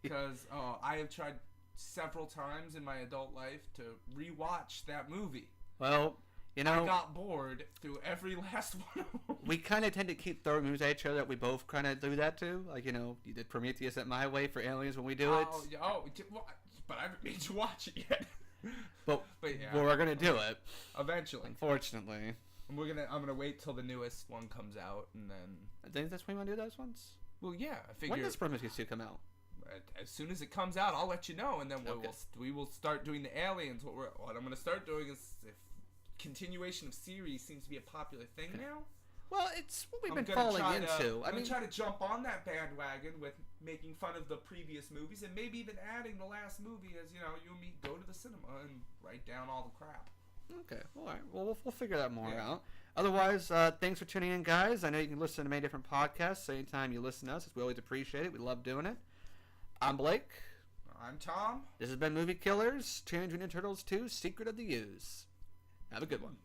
[SPEAKER 2] Because I have tried several times in my adult life to rewatch that movie.
[SPEAKER 1] Well, you know,
[SPEAKER 2] I got bored through every last one of them.
[SPEAKER 1] We kind of tend to keep throwing movies at each other that we both kind of do that too. Like, you know, you did Prometheus at my way for Aliens when we do it.
[SPEAKER 2] But I haven't made you watch it yet.
[SPEAKER 1] But
[SPEAKER 2] yeah.
[SPEAKER 1] Well, we're gonna do it
[SPEAKER 2] Eventually.
[SPEAKER 1] Unfortunately.
[SPEAKER 2] I'm gonna wait till the newest one comes out, and then.
[SPEAKER 1] I think that's when you want to do those ones.
[SPEAKER 2] Well, yeah, I figure.
[SPEAKER 1] When does Prometheus 2 come out?
[SPEAKER 2] As soon as it comes out, I'll let you know, and then we will start doing the aliens. What I'm gonna start doing is, if continuation of series seems to be a popular thing now.
[SPEAKER 1] Well, it's what we've been falling into.
[SPEAKER 2] I'm gonna try to jump on that bandwagon with making fun of the previous movies, and maybe even adding the last movie as, you and me go to the cinema and write down all the crap.
[SPEAKER 1] Okay, all right. Well, we'll figure that more out. Otherwise, thanks for tuning in, guys. I know you can listen to many different podcasts. So anytime you listen to us, we always appreciate it. We love doing it. I'm Blake.
[SPEAKER 2] I'm Tom.
[SPEAKER 1] This has been Movie Killers, Teenage Mutant Ninja Turtles 2, Secret of the Ooze. Have a good one.